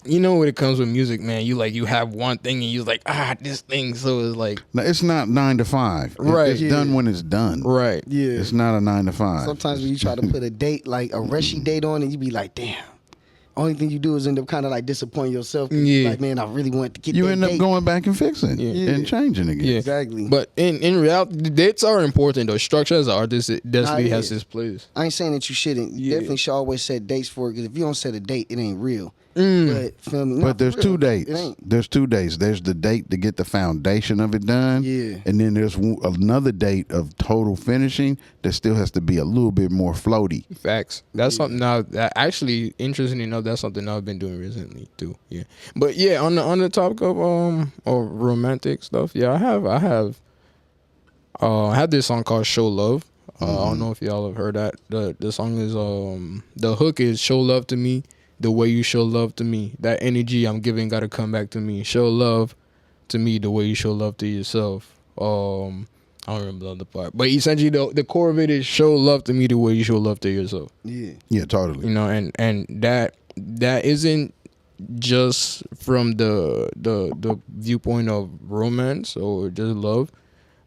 you know when it comes with music, man, you have one thing and you like this thing, so it's like Now, it's not 9 to 5. Right. It's done when it's done. right. Yeah. It's not a 9 to 5. Sometimes when you try to put a date, like a rushy date on it, you be like, damn. Only thing you do is end up kind of like disappointing yourself. 'Cause you Yeah. like, man, I really want to get You that end up date. going back and fixing Yeah. and changing again. Yeah, Exactly. But in reality, the dates are important though. Structure as an artist, it definitely Nah, has yeah. its place. I ain't saying that you shouldn't. You Yeah. definitely should always set dates for it, because if you don't set a date, it ain't real. But feel me? Nah, But there's for real, two dates. It ain't. There's 2 dates. There's the date to get the foundation of it done. Yeah. And then there's another date of total finishing that still has to be a little bit more floaty. Facts. That's something now that actually, interesting enough, that's something I've been doing recently too. Yeah. But yeah, on the topic of romantic stuff, yeah, I had this song called Show Love. I don't know if y'all have heard that. The song is the hook is show love to me the way you show love to me. That energy I'm giving gotta come back to me. Show love to me the way you show love to yourself. I don't remember the other part, but essentially the core of it is show love to me the way you show love to yourself. Yeah. Yeah, totally. You know, and that isn't just from the viewpoint of romance or just love,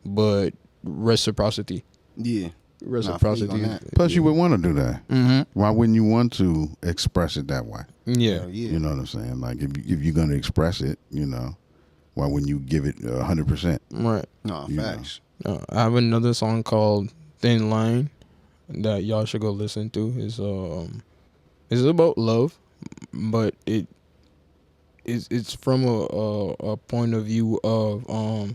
but reciprocity. Yeah. Reciprocity. on that. Plus, you would want to do that. Mm-hmm. Why wouldn't you want to express it that way? Yeah. Yeah. You know what I'm saying? Like, if you're going to express it, why wouldn't you give it 100%? Right. No, You facts. I have another song called Thin Line that y'all should go listen to. It's about love, but it's from a point of view of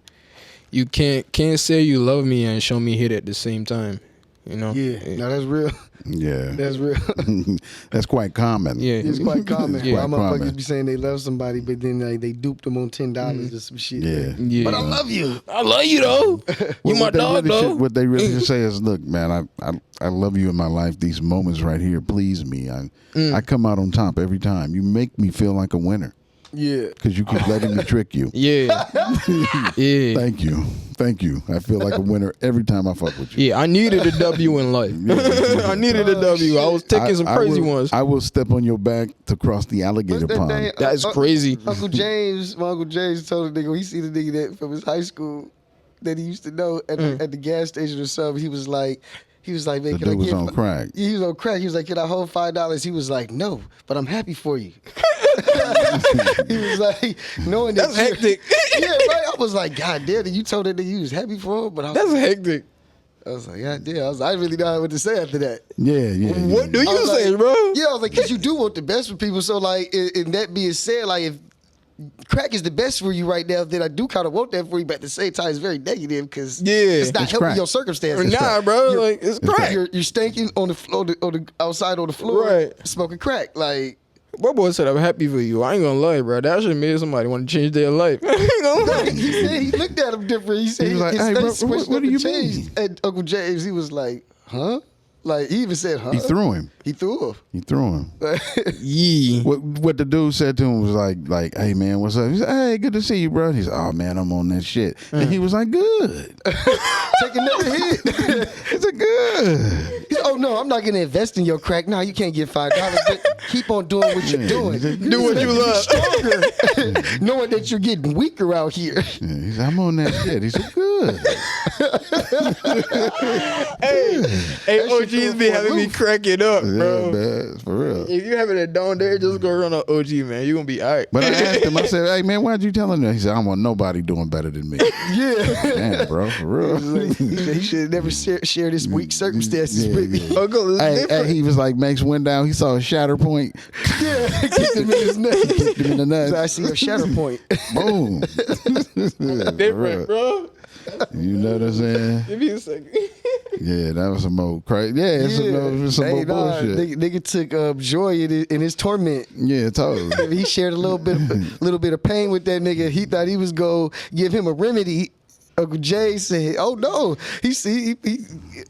you can't say you love me and show me hate at the same time. You know? Yeah. No, that's real. Yeah. That's real. That's quite common. Yeah. It's quite common. Yeah. Why Quite motherfuckers common. be saying they love somebody, but then they duped them on $10 or some shit. Yeah. Yeah. But I love you. I love you though. You my What they dog really though. should- what they really should say is, look, man, I love you in my life. These moments right here please me. I come out on top every time. You make me feel like a winner Yeah. because you keep letting me trick you. Yeah. Yeah. Thank you. I feel like a winner every time I fuck with you. Yeah, I needed a W in life. I needed a W. I was taking some crazy ones. I will step on your back to cross the alligator What's that pond. name? That's crazy. Uncle James told the nigga, when he see the nigga that from his high school that he used to know at the gas station or something, he was like, man, The can I dude was get on crack. Yeah, he was on crack. He was like, can I hold $5? He was like, no, but I'm happy for you. He was like, knowing that That's hectic. Yeah, right. I was like, God damn, you told that nigga you was happy for him, but That's hectic. I was like, God damn, I really don't know what to say after that. Yeah. What do I you was say, like, bro? Yeah, I was like, because you do want the best for people. So, like, and that being said, like, if crack is the best for you right now, then I do kind of want that for you, but at the same time, it's very negative because it's not It's helping crack. your circumstances. Nah, bro. You're- Like it's crack. You're stinking on the floor, on the outside on the floor, Right. smoking crack. Like, My boy said I'm happy for you. I ain't gonna lie, bro. That should made somebody want to change their life. I ain't gonna lie. he said he looked at him different. He said He was like, his "Hey, face bro, switched what up do and you changed." And Uncle James, he was like, huh? Like, he even said, huh? He threw him. He threw him. Yeah. What the dude said to him was like, hey man, what's up? He said, hey, good to see you, bro. He said, oh man, I'm on that shit. And he was like, good. Take another hit. He said, good. He said, oh no, I'm not gonna invest in your crack. No, you can't get $5. But keep on doing what you're doing. Do what you love. Stronger, knowing that you're getting weaker out here. Yeah, he said, I'm on that shit. He said, good. Hey, OGs be having me cracking up, Yeah, bro. man, for real. If you having it down there, just go run on OG, man. You gonna be all right. But I asked him, I said, hey man, why'd you tell him that? He said, I don't want nobody doing better than me. Yeah. Damn, bro, for real. He should have never shared his weak circumstances with me. Uncle is Hey, different. he was like, Max went down. He saw a shatter point. Yeah, kicked him in his nuts. Kicked him in the nuts. So I see your shatter point. Boom. Yeah, for real. different, bro. You know what I'm saying? Give me a second. Yeah, that was some more crazy. Yeah, it's some more bullshit. Nigga took joy in his torment. Yeah, totally. He shared a little bit of pain with that nigga. He thought he was gonna give him a remedy. Uncle Jay said, "Oh no, he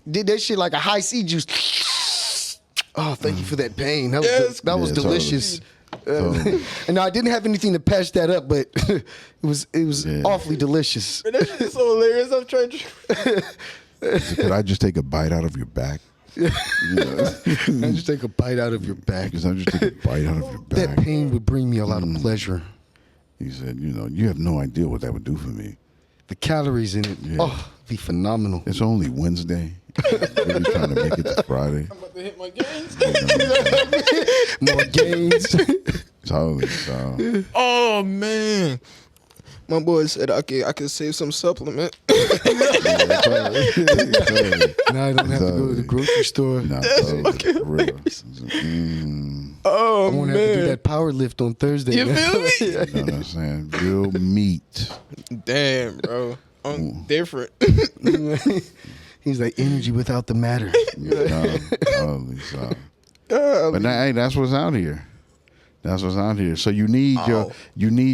did that shit like a high C juice." Oh, thank you for that pain. That was delicious. Totally. And no, I didn't have anything to patch that up, but it was awfully delicious. Man, that shit is so hilarious. I'm trying to. Could I just take a bite out of your back? I just take a bite out of your back. Because I just take a bite out of your back. That pain would bring me a lot of pleasure. He said, you have no idea what that would do for me. The calories in it, be phenomenal. It's only Wednesday. Really trying to make it to Friday. I'm about to hit my gains. More gains. Totally. So. Oh man. My boy said I could save some supplement. Now I don't have to go to the grocery store. Nah, totally. For real. Oh I won't man. have to do that power lift on Thursday. You feel me? You know what I'm saying? Real meat. Damn, bro. I'm different. He's like energy without the matter. Totally. So. But hey, that's what's out here. That's what's out here. So you need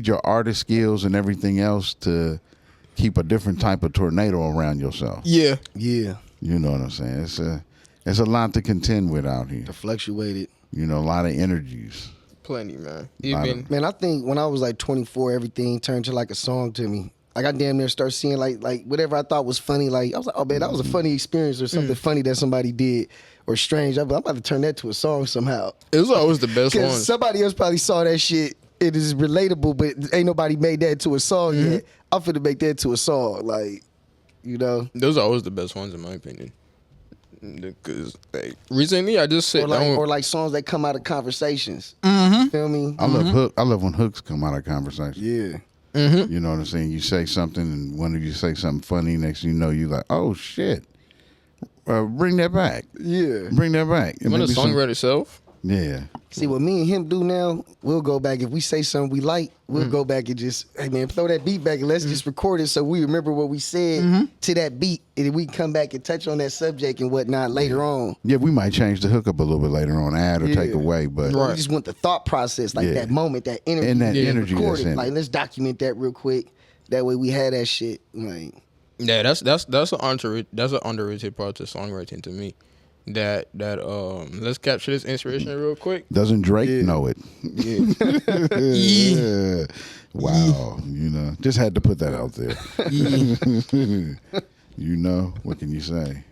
your artist skills and everything else to keep a different type of tornado around yourself. Yeah. Yeah. You know what I'm saying? It's a lot to contend with out here. To fluctuate it. You know, a lot of energies. Plenty, man. Man, I think when I was like 24, everything turned to like a song to me. Like I damn near start seeing like whatever I thought was funny. Like I was like, oh man, that was a funny experience or something funny that somebody did or strange. I'm about to turn that to a song somehow. It was always the best one. Somebody else probably saw that shit. It is relatable, but ain't nobody made that to a song yet. I'm finna make that to a song, like, Those are always the best ones in my opinion. Because recently I just sit down or like songs that come out of conversations. Mm-hmm. Feel me? I love when hooks come out of conversation. Yeah. Mm-hmm. You know what I'm saying? You say something, and one of you say something funny. Next thing you know, you like, oh shit, bring that back. Yeah, bring that back. When the song wrote itself. Yeah. See what me and him do now? We'll go back if we say something we like. We'll go back and just, hey man, throw that beat back and let's just record it so we remember what we said to that beat, and we can come back and touch on that subject and whatnot later on. Yeah, we might change the hook up a little bit later on, add or take away, but we just want the thought process, like that moment, that energy, and that energy record that's it. in Like let's document that real quick. That way we had that shit. Like, yeah, that's an underrated part of songwriting to me. That let's capture this inspiration real quick. Doesn't Drake know it? Yeah. Wow, just had to put that out there. What can you say?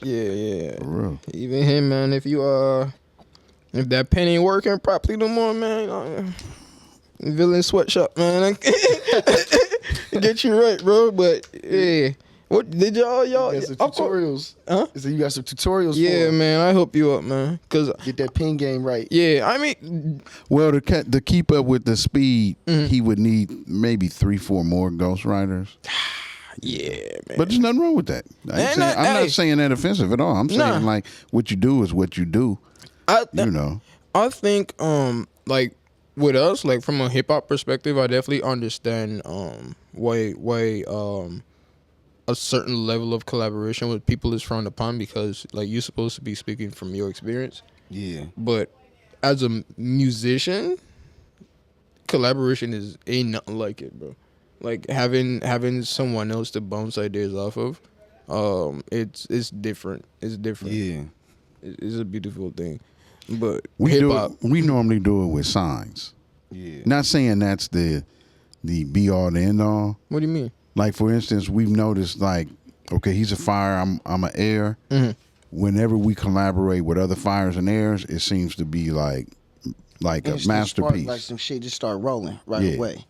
Yeah. For real. Even him, man. If if that pen ain't working properly no more, man. Villain sweatshop, man. Get you right, bro. But yeah. What did y'all got some tutorials? Huh? So you got some tutorials? Yeah, for man. I hook you up, man. Cause get that pin game right. Yeah, I mean, well, to keep up with the speed, he would need maybe 3-4 more ghostwriters. Yeah, man. But there's nothing wrong with that. I'm not saying that offensive at all. I'm saying like what you do is what you do. I think like with us, like from a hip hop perspective, I definitely understand why a certain level of collaboration with people is frowned upon, because like you're supposed to be speaking from your experience. Yeah. But as a musician, collaboration ain't nothing like it, bro. Like having someone else to bounce ideas off of, it's different. It's different. Yeah. It's a beautiful thing. But we normally do it with signs. Yeah. Not saying that's the be all the end all. What do you mean? Like for instance, we've noticed like, okay, he's a fire, I'm an air. Mm-hmm. Whenever we collaborate with other fires and airs, it seems to be like a masterpiece. Like some shit just start rolling right away.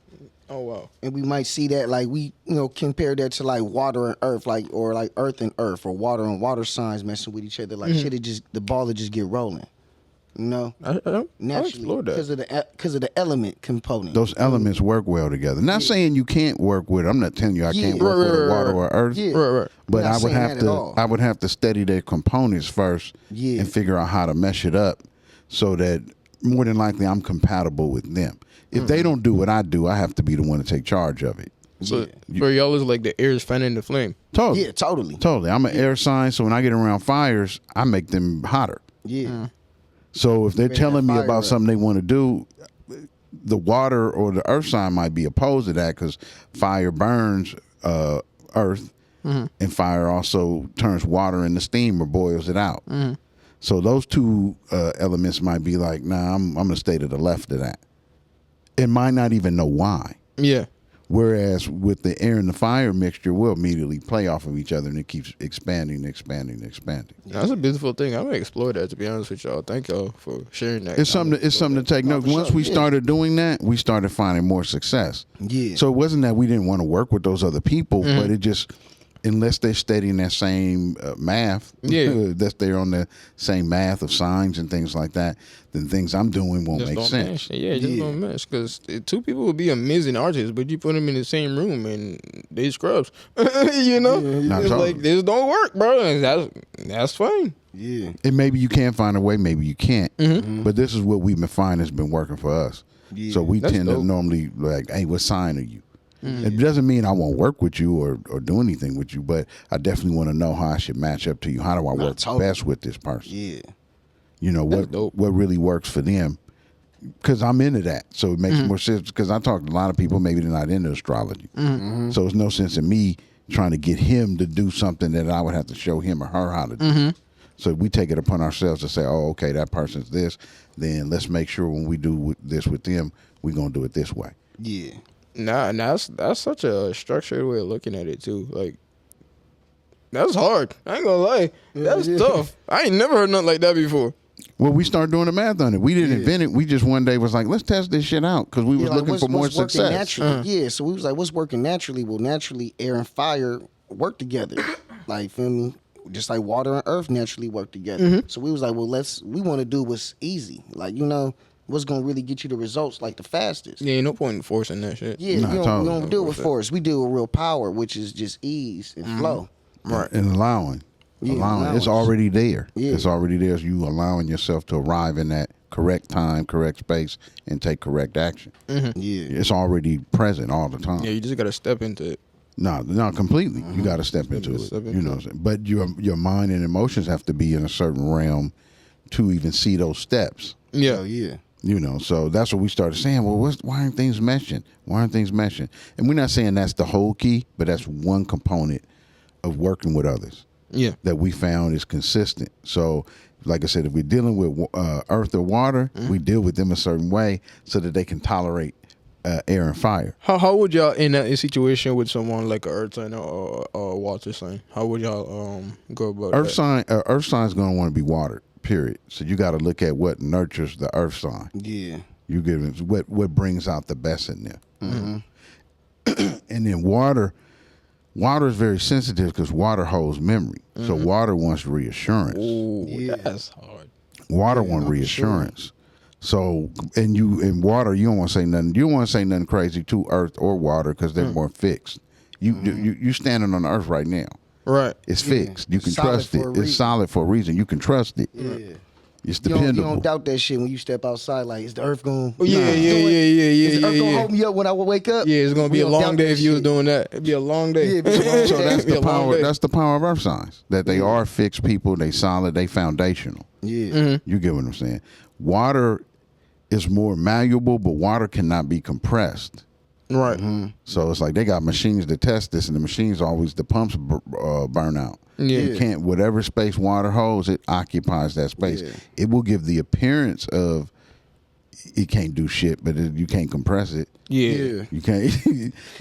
Oh wow. And we might see that like we compare that to like water and earth, or like earth and earth, or water and water signs messing with each other. Like shit, the ball will just get rolling. Naturally, because of the element component. Those elements work well together. Not saying you can't work with it. I'm not telling you I can't work with water or earth. Yeah. Right. But I would have to study their components first and figure out how to mesh it up so that more than likely I'm compatible with them. If they don't do what I do, I have to be the one to take charge of it. So for y'all, it's like the air is fanning the flame. Totally. Yeah, totally. Totally. I'm an air sign, so when I get around fires, I make them hotter. Yeah. So if they're Make telling that me fire about up. something they want to do, the water or the earth sign might be opposed to that because fire burns earth, and fire also turns water into steam or boils it out. So those two elements might be like, nah, I'm going to stay to the left of that. It might not even know why. Yeah. Whereas with the air and the fire mixture, we'll immediately play off of each other, and it keeps expanding. That's a beautiful thing. I'm gonna explore that, to be honest with y'all. Thank y'all for sharing that. It's something to take note. for Once sure, we yeah. started doing that, we started finding more success. Yeah. So it wasn't that we didn't want to work with those other people, but it just, unless they're studying that same math, that they're on the same math of signs and things like that, then things I'm doing won't just make don't sense. Mesh. Yeah, it just don't mesh. Because two people would be amazing artists, but you put them in the same room and they scrubs. You know, Not it's totally. like this don't work, bro. And that's fine. Yeah. And maybe you can find a way, maybe you can't. But this is what we've been finding has been working for us. Yeah. So we That's tend to dope. normally like, hey, what sign are you? It doesn't mean I won't work with you or do anything with you, but I definitely want to know how I should match up to you. How do I work totally. best with this person? Yeah. You know, That's dope. what really works for them. Because I'm into that. So it makes more sense. Because I talk to a lot of people, maybe they're not into astrology. So there's no sense in me trying to get him to do something that I would have to show him or her how to do. So we take it upon ourselves to say, oh, okay, that person's this. Then let's make sure when we do this with them, we're going to do it this way. Yeah. Nah, that's such a structured way of looking at it too. Like, that's hard. I ain't gonna lie. That's tough. I ain't never heard nothing like that before. Well, we started doing the math on it. We didn't invent it. We just one day was like, let's test this shit out because we was Yeah, like, looking for more what's working success. Naturally. Yeah, so we was like, what's working naturally? Well, naturally, air and fire work together. Like, feel me? Just like water and earth naturally work together. So we was like, well, we want to do what's easy. Like, you know, what's going to really get you the results like the fastest. Yeah, ain't no point in forcing that shit. Yeah, Nah, we totally. don't deal with force. We deal with real power, which is just ease and flow. Right. And allowing. Yeah, allowing. It's allowance. already there. Yeah. It's already there. So you allowing yourself to arrive in that correct time, correct space, and take correct action. Yeah. It's already present all the time. Yeah, you just gotta step into it. No, completely. You got to step into it. step You into know, what I'm saying? But your mind and emotions have to be in a certain realm to even see those steps. Yeah. Oh, yeah. You know, so that's what we started saying. Well, why aren't things meshing? Why aren't things meshing? And we're not saying that's the whole key, but that's one component of working with others Yeah. that we found is consistent. So, like I said, if we're dealing with earth or water, we deal with them a certain way so that they can tolerate air and fire. How would y'all in a situation with someone like an earth sign or a water sign? How would y'all go about Earth that? earth sign is going to want to be watered. Period. So you got to look at what nurtures the earth sign. Yeah. You give it what brings out the best in them. And then water is very sensitive because water holds memory. So water wants reassurance. Ooh, Yeah. that's hard. Water wants reassurance. So in water, you don't want to say nothing. You don't want to say nothing crazy to earth or water because they're more fixed. You standing on the earth right now. Right. It's fixed. You It's can solid trust it. for a It's reason. solid for a reason. You can trust it. Yeah. It's You don't dependable. doubt that shit when you step outside. Like, is the earth going? Oh, yeah, yeah, Is the earth gonna yeah. hold me up when I wake up? Yeah, it's gonna be We a don't long doubt day that if you was shit. doing that. It'd be a long day. Yeah, it'd be a long So day. that's It'd be the a long power. day. That's the power of earth signs. That they are fixed people. They solid. They foundational. Yeah. You get what I'm saying? Water is more malleable, but water cannot be compressed. Right. So it's like they got machines to test this, and the machines always the pumps burn out. Yeah. You can't whatever space water holds, it occupies that space. Yeah. It will give the appearance of it can't do shit, but you can't compress it. Yeah. You can't.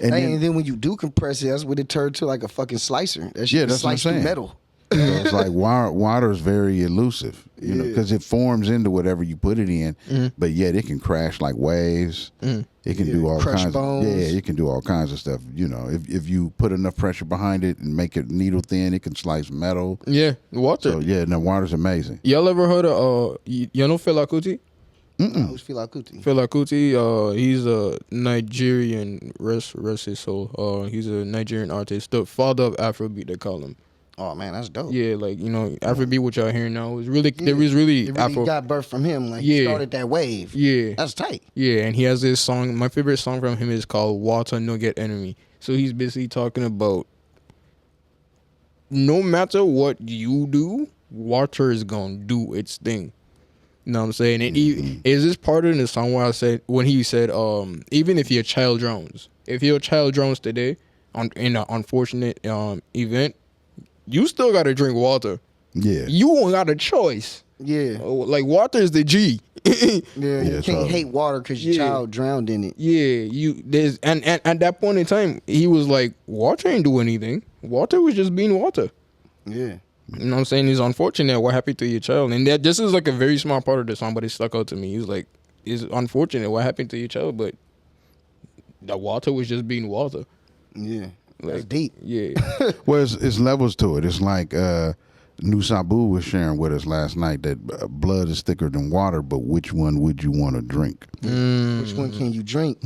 And then when you do compress it, that's what it turned to, like a fucking slicer. That shit Yeah, is that's what I'm sliced through saying. metal. So it's like water is very elusive, you know, Yeah. because it forms into whatever you put it in, but yet it can crash like waves. It can do all crush kinds. bones. It can do all kinds of stuff. You know, if you put enough pressure behind it and make it needle thin, it can slice metal. Yeah. Water. So yeah, no, water's amazing. Y'all ever heard of you know Fela Kuti? Who's Fela Kuti? Fela Kuti, he's a Nigerian, rest his soul. He's a Nigerian artist, the father of Afrobeat, they call him. Oh man, that's dope. Yeah, like, you know, Afrobeat, what y'all hearing now, is really, there is really It really Afro. got birth from him. Like, he Yeah. started that wave. Yeah. That's tight. Yeah, and he has this song. My favorite song from him is called Water No Get Enemy. So he's basically talking about no matter what you do, water is gonna do its thing. You know what I'm saying? And is this part of the song where I said when he said, even if your child drowns, today in an unfortunate event, you still gotta drink water. Yeah. You don't got a choice. Yeah. Like water is the G. You Yeah, can't hate water because your child drowned in it. Yeah, and at that point in time, he was like, water ain't do anything. Water was just being water. Yeah. You know what I'm saying? It's unfortunate what happened to your child. And that this is like a very small part of the song, but it stuck out to me. He was like, it's unfortunate what happened to your child, but the water was just being water. Yeah. Like, That's deep. Yeah. Well, it's levels to it. It's like Nusabu was sharing with us last night that blood is thicker than water, but which one would you want to drink? Which one can you drink?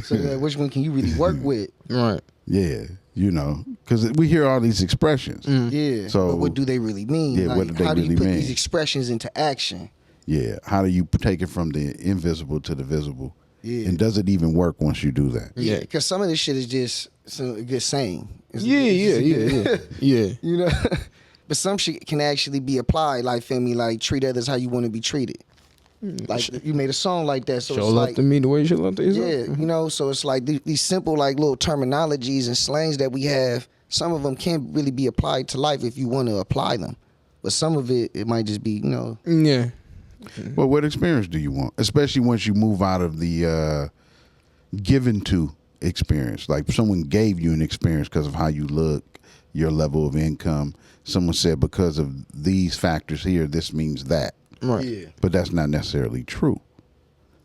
So which one can you really work with? Right. Yeah, you know, because we hear all these expressions. Yeah. So but what do they really mean? Yeah, what do they how do you really put mean? these expressions into action? Yeah, how do you take it from the invisible to the visible? Yeah. And does it even work once you do that? Yeah. Because some of this shit is just a good saying. Yeah. You know? But some shit can actually be applied, like, feel me, like, treat others how you want to be treated. Like, you made a song like that, so Show it's love like, to me the way you should love to yourself. yeah, you know, so it's like these simple, like, little terminologies and slangs that we have, some of them can't really be applied to life if you want to apply them. But some of it might just be, you know. Yeah. Well, what experience do you want? Especially once you move out of the given to experience. Like someone gave you an experience because of how you look, your level of income. Someone said because of these factors here, this means that. Right. Yeah. But that's not necessarily true.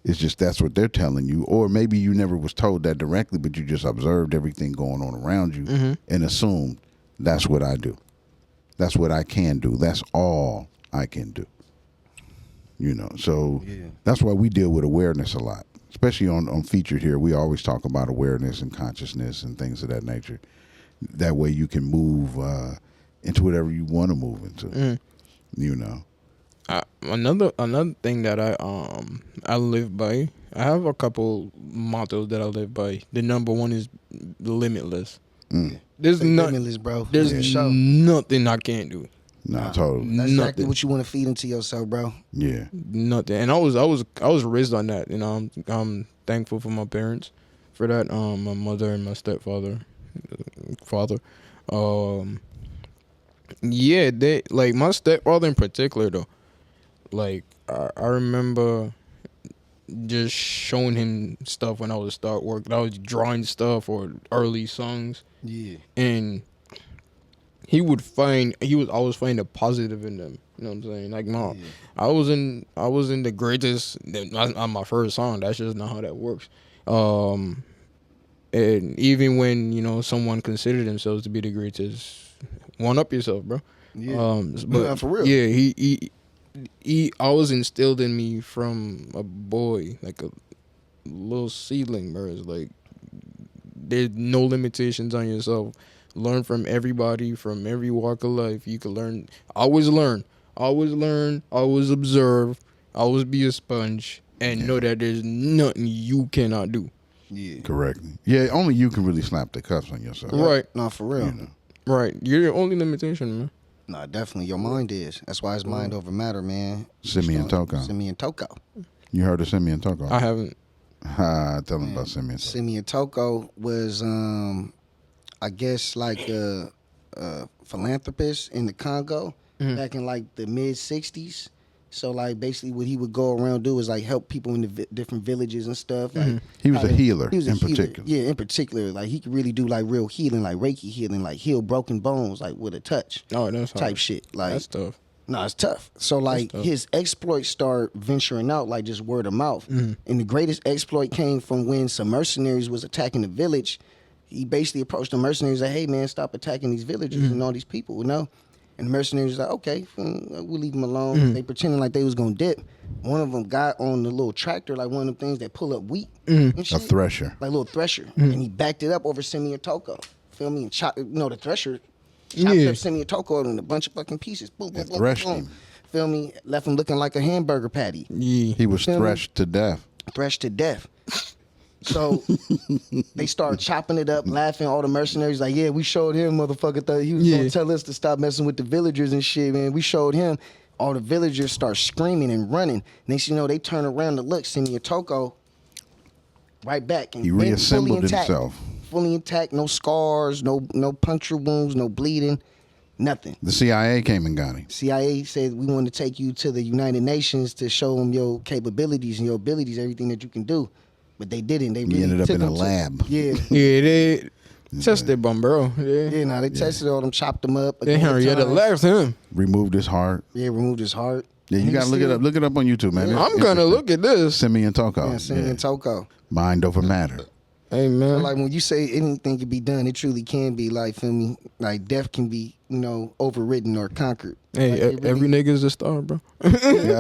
It's just that's what they're telling you. Or maybe you never was told that directly, but you just observed everything going on around you and assumed that's what I do. That's what I can do. That's all I can do. You know, so that's why we deal with awareness a lot, especially on Featured here. We always talk about awareness and consciousness and things of that nature. That way you can move into whatever you want to move into, you know. Another thing that I live by, I have a couple mottos that I live by. The number one is limitless. There's Limitless, bro. There's For sure. nothing I can't do. Nah, totally. That's exactly Nothing. what you want to feed into yourself, bro. Yeah. Nothing. And I was raised on that. You know, I'm thankful for my parents for that. My mother and my stepfather, father. Yeah, they like my stepfather in particular though. Like I remember just showing him stuff when I was start work. I was drawing stuff or early songs. Yeah. And he would always find a positive in them. You know what I'm saying? Like, no, I was in the greatest on my first song. That's just not how that works. And even when, you know, someone considered themselves to be the greatest, one up yourself, bro. Yeah. But for real. Yeah, he always instilled in me from a boy, like a little seedling, bro. It's like there's no limitations on yourself. Learn from everybody, from every walk of life. You can learn. Always learn. Always learn. Always observe. Always be a sponge. And know that there's nothing you cannot do. Yeah. Correct. Yeah, only you can really slap the cuffs on yourself. Right. No, for real. You know. Right. You're your only limitation, man. No, definitely. Your mind is. That's why it's mind over matter, man. Simeon Toko. Simeon Toko. You heard of Simeon Toko? I haven't. Tell him about Simeon Toko. Simeon Toko was, I guess, like a philanthropist in the Congo back in like the mid 60s. So like basically what he would go around do is like help people in the different villages and stuff. Like, He was a healer he was a in healer. particular. Yeah, in particular. Like he could really do like real healing, like Reiki healing, like heal broken bones, like with a touch Oh, that's type hard. shit. Like That's tough. no, it's tough. So like tough. his exploits start venturing out like just word of mouth. And the greatest exploit came from when some mercenaries was attacking the village. He basically approached the mercenaries like, hey man, stop attacking these villagers and all these people, you know? And the mercenaries was like, okay, we'll leave them alone. They pretending like they was gonna dip. One of them got on the little tractor, like one of them things that pull up wheat and A shit. thresher. Like a little thresher. And he backed it up over Simeon Toko. Feel me? And chopped, the thresher chopped up Simeon Toko in a bunch of fucking pieces. Boom, boom, boom, threshed boom. him. Feel me? Left him looking like a hamburger patty. Yeah. He was Feel me? threshed to death. Threshed to death. So they start chopping it up, laughing. All the mercenaries like, yeah, we showed him, motherfucker. Thought he was gonna tell us to stop messing with the villagers and shit, man. We showed him. All the villagers start screaming and running. Next you know, they turn around to look, Simeon Toko right back. And He reassembled fully intact, himself. Fully intact, no scars, no puncture wounds, no bleeding, nothing. The CIA came and got him. CIA said, we want to take you to the United Nations to show them your capabilities and your abilities, everything that you can do. But they didn't. They really He ended up took in a him to- lab. Yeah. Yeah, they tested him, bro. Yeah, nah, they tested all them, chopped them up. They again Henrietta times. left him. Removed his heart. Yeah, removed his heart. Yeah, you And gotta he look it still- up. Look it up on YouTube, man. Yeah. It's I'm gonna interesting. look at this. Simeon Toko. Yeah, Simeon Toko. Mind over matter. Hey man, Like when you say anything can be done, it truly can be. Like, feel me? Like death can be, overridden or conquered. hey, Like, it every really- nigga's a star, bro. Definitely.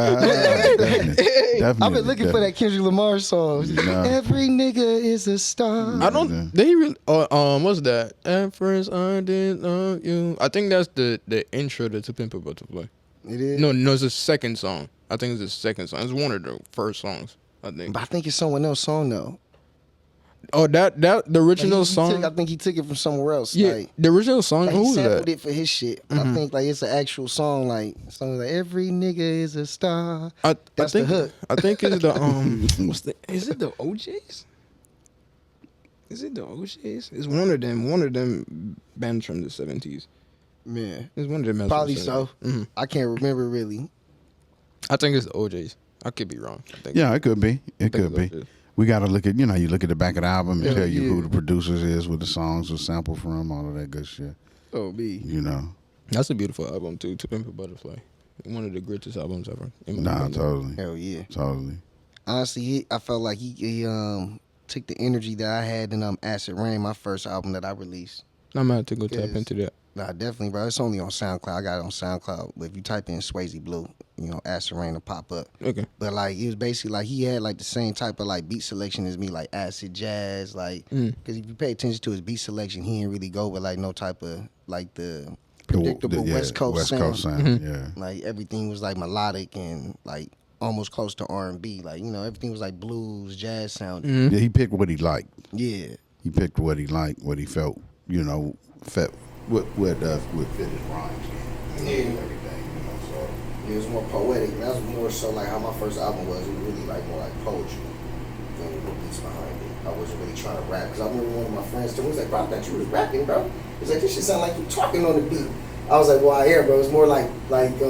I've been looking for that Kendrick Lamar song. Nah. Every nigga is a star. I don't. They really. What's that? At first I did love you. I think that's the intro to Pimp a Butterfly. It is. No, it's the second song. I think it's the second song. It's one of the first songs. I think. But I think it's someone else's song though. Oh, that the original He song. took- I think he took it from somewhere else. Yeah, Like, the original song. like Who he was sampled that? it for his shit. But I think like it's an actual song. Like something like every nigga is a star. I That's think, the hook. I think it's the What's the? Is it the OJs? Is it the OJs? It's one of them. One of them bands from the 70s. Man, It's one of them. bands probably from the so. 70s. I can't remember really. I think it's the OJs. I could be wrong. I think Yeah, it could be. It think could it's be. OJs. We got to look at, you look at the back of the album and Yeah, tell you yeah. who the producers is, what the songs were sampled from, all of that good shit. Oh, me. That's a beautiful album too. To Pimp a Butterfly, one of the greatest albums ever. in my Nah, opinion. totally. Hell yeah. Totally. Honestly, I felt like he took the energy that I had in Acid Rain, my first album that I released. I'm gonna have to go tap Yes. into that. Nah, definitely, bro. It's only on SoundCloud. I got it on SoundCloud. But if you type in Swayze Blue, Acid Rain will pop up. Okay. But like it was basically like he had like the same type of like beat selection as me, like acid jazz, like because if you pay attention to his beat selection, he didn't really go with like no type of like the predictable West Coast sound. yeah. Like everything was like melodic and like almost close to R&B. Like everything was like blues, jazz sound. Yeah, he picked what he liked. Yeah, He picked what he liked, what he felt, fit what fit his rhymes. Everything, so. it was more poetic. That was more so like how my first album was. It was really like more like poetry than the beats behind it. I wasn't really trying to rap because I remember one of my friends told me, he was like, bro, I thought you was rapping, bro. He was like, this shit sound like you talking on the beat. I was like, well, I hear, bro. It's more like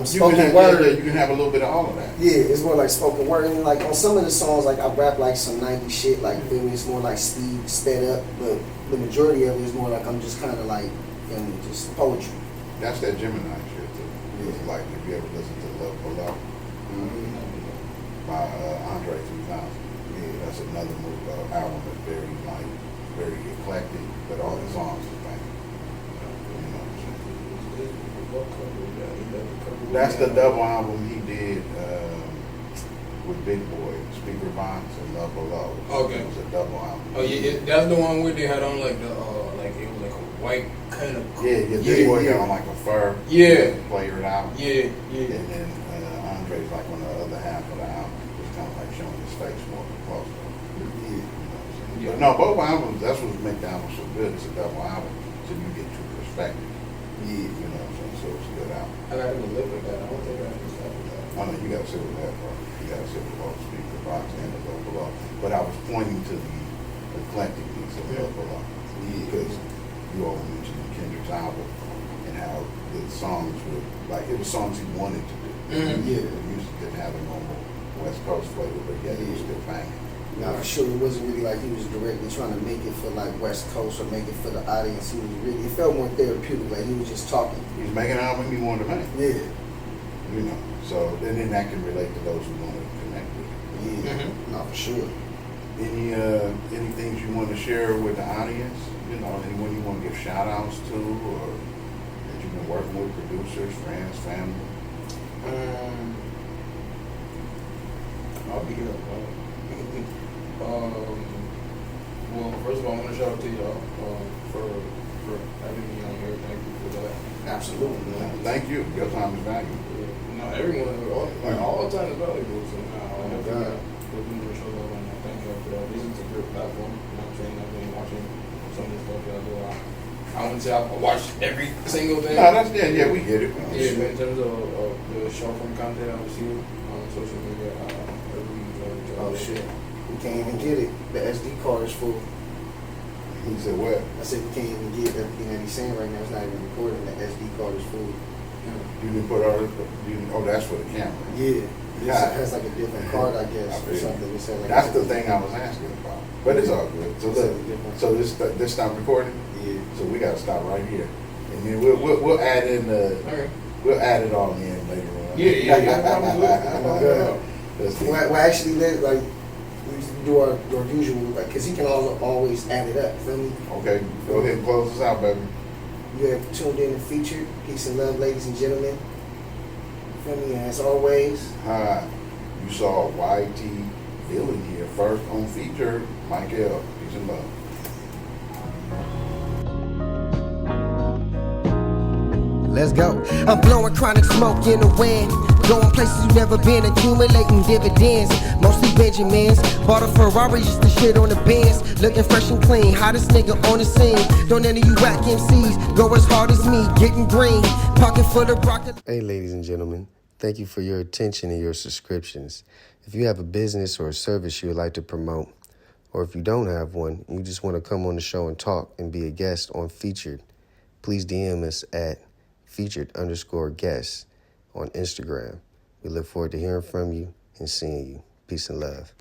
spoken word. You can have a little bit of all of that. Yeah, it's more like spoken word. And like on some of the songs, like I rap like some 90s shit. Like, feel me? It's more like speed, sped up. But the majority of it is more like I'm just kind of like, just poetry. That's that Gemini shit too. It's like if you ever listen to Love Below by Andre 3000. Yeah, that's another album that's very eclectic, but all the songs is banging. That's the double album he did with Big Boy, Speaker Box and Love Below. Okay. It was a double album. Oh yeah, that's the one where they had on like the like it was like a white kind of. Big Boy got on like a fur. Yeah. Player it out. Yeah. And then Andre's like on the other half of the album, just kind of like showing his face more close. But no, both albums, that's what makes the album so good. It's a double album, so you get two perspectives. Yeah. So it's a good album. I gotta go look at that. I don't think I understand that. I know you gotta sit with that, bro. You gotta sit with both Speaker Box and the Love Below. But I was pointing to the eclecticness of Love Below. Because you all mentioned Kendrick's album and how the songs were, like, it was songs he wanted to do. Yeah. The music didn't have a normal West Coast flavor, but yet it was still banging. Now, for sure, it wasn't really like he was directly trying to make it for like West Coast or make it for the audience. He was really, it felt more therapeutic. Like he was just talking. He was making an album he wanted to make. Yeah. So then that can relate to those who want to connect with it. Yeah. Not for sure. Any things you want to share with the audience? Anyone you want to give shout outs to or that you've been working with, producers, friends, family? I'll be here. Well, first of all, I want to shout out to y'all for having me on here. Thank you for that. Absolutely. Thank you. Your time is valuable. No, everyone, all the time is valuable. So now, Oh, God. Still doing the show love, and I thank y'all for that. This is a great platform. You know what I'm saying? I've been watching some of the stuff y'all do. I wouldn't say I've watched every single thing. No, that's yeah, we get it. Yeah, but in terms of the short form content I receive on social media, I really enjoy Oh it. shit, we can't even get it. The SD card is full. He said what? I said we can't even get everything that he's saying right now. It's not even recording. The SD card is full. You can put all. Oh, that's for the camera. Yeah. It Yeah. has like a different card, I guess, I or feel something. It said like That's the thing I was asking about. But it's all good. So look, so this stop recording. Yeah. So we gotta stop right here, and then we'll add in the Okay. we'll add it all in later on. Yeah. Well, actually, like we used to do our usual, like, because he can always add it up. Feel me? Okay, go ahead and close this out, baby. You have tuned in and featured. Peace and love, ladies and gentlemen. Feel me? And as always, Hi, you saw YT Villain here first on feature. Michael, peace and love. let's go. I'm blowing chronic smoke in the wind. Going places you've never been, accumulating dividends. Mostly Benjamins. Bought a Ferrari just to shit on the Benz. Looking fresh and clean, hottest nigga on the scene. Don't any of you whack MCs go as hard as me, getting green. Pocket full of broccoli. Hey, ladies and gentlemen, thank you for your attention and your subscriptions. If you have a business or a service you would like to promote, or if you don't have one, and you just want to come on the show and talk and be a guest on Featured, please DM us at featured_guests on Instagram. We look forward to hearing from you and seeing you. Peace and love.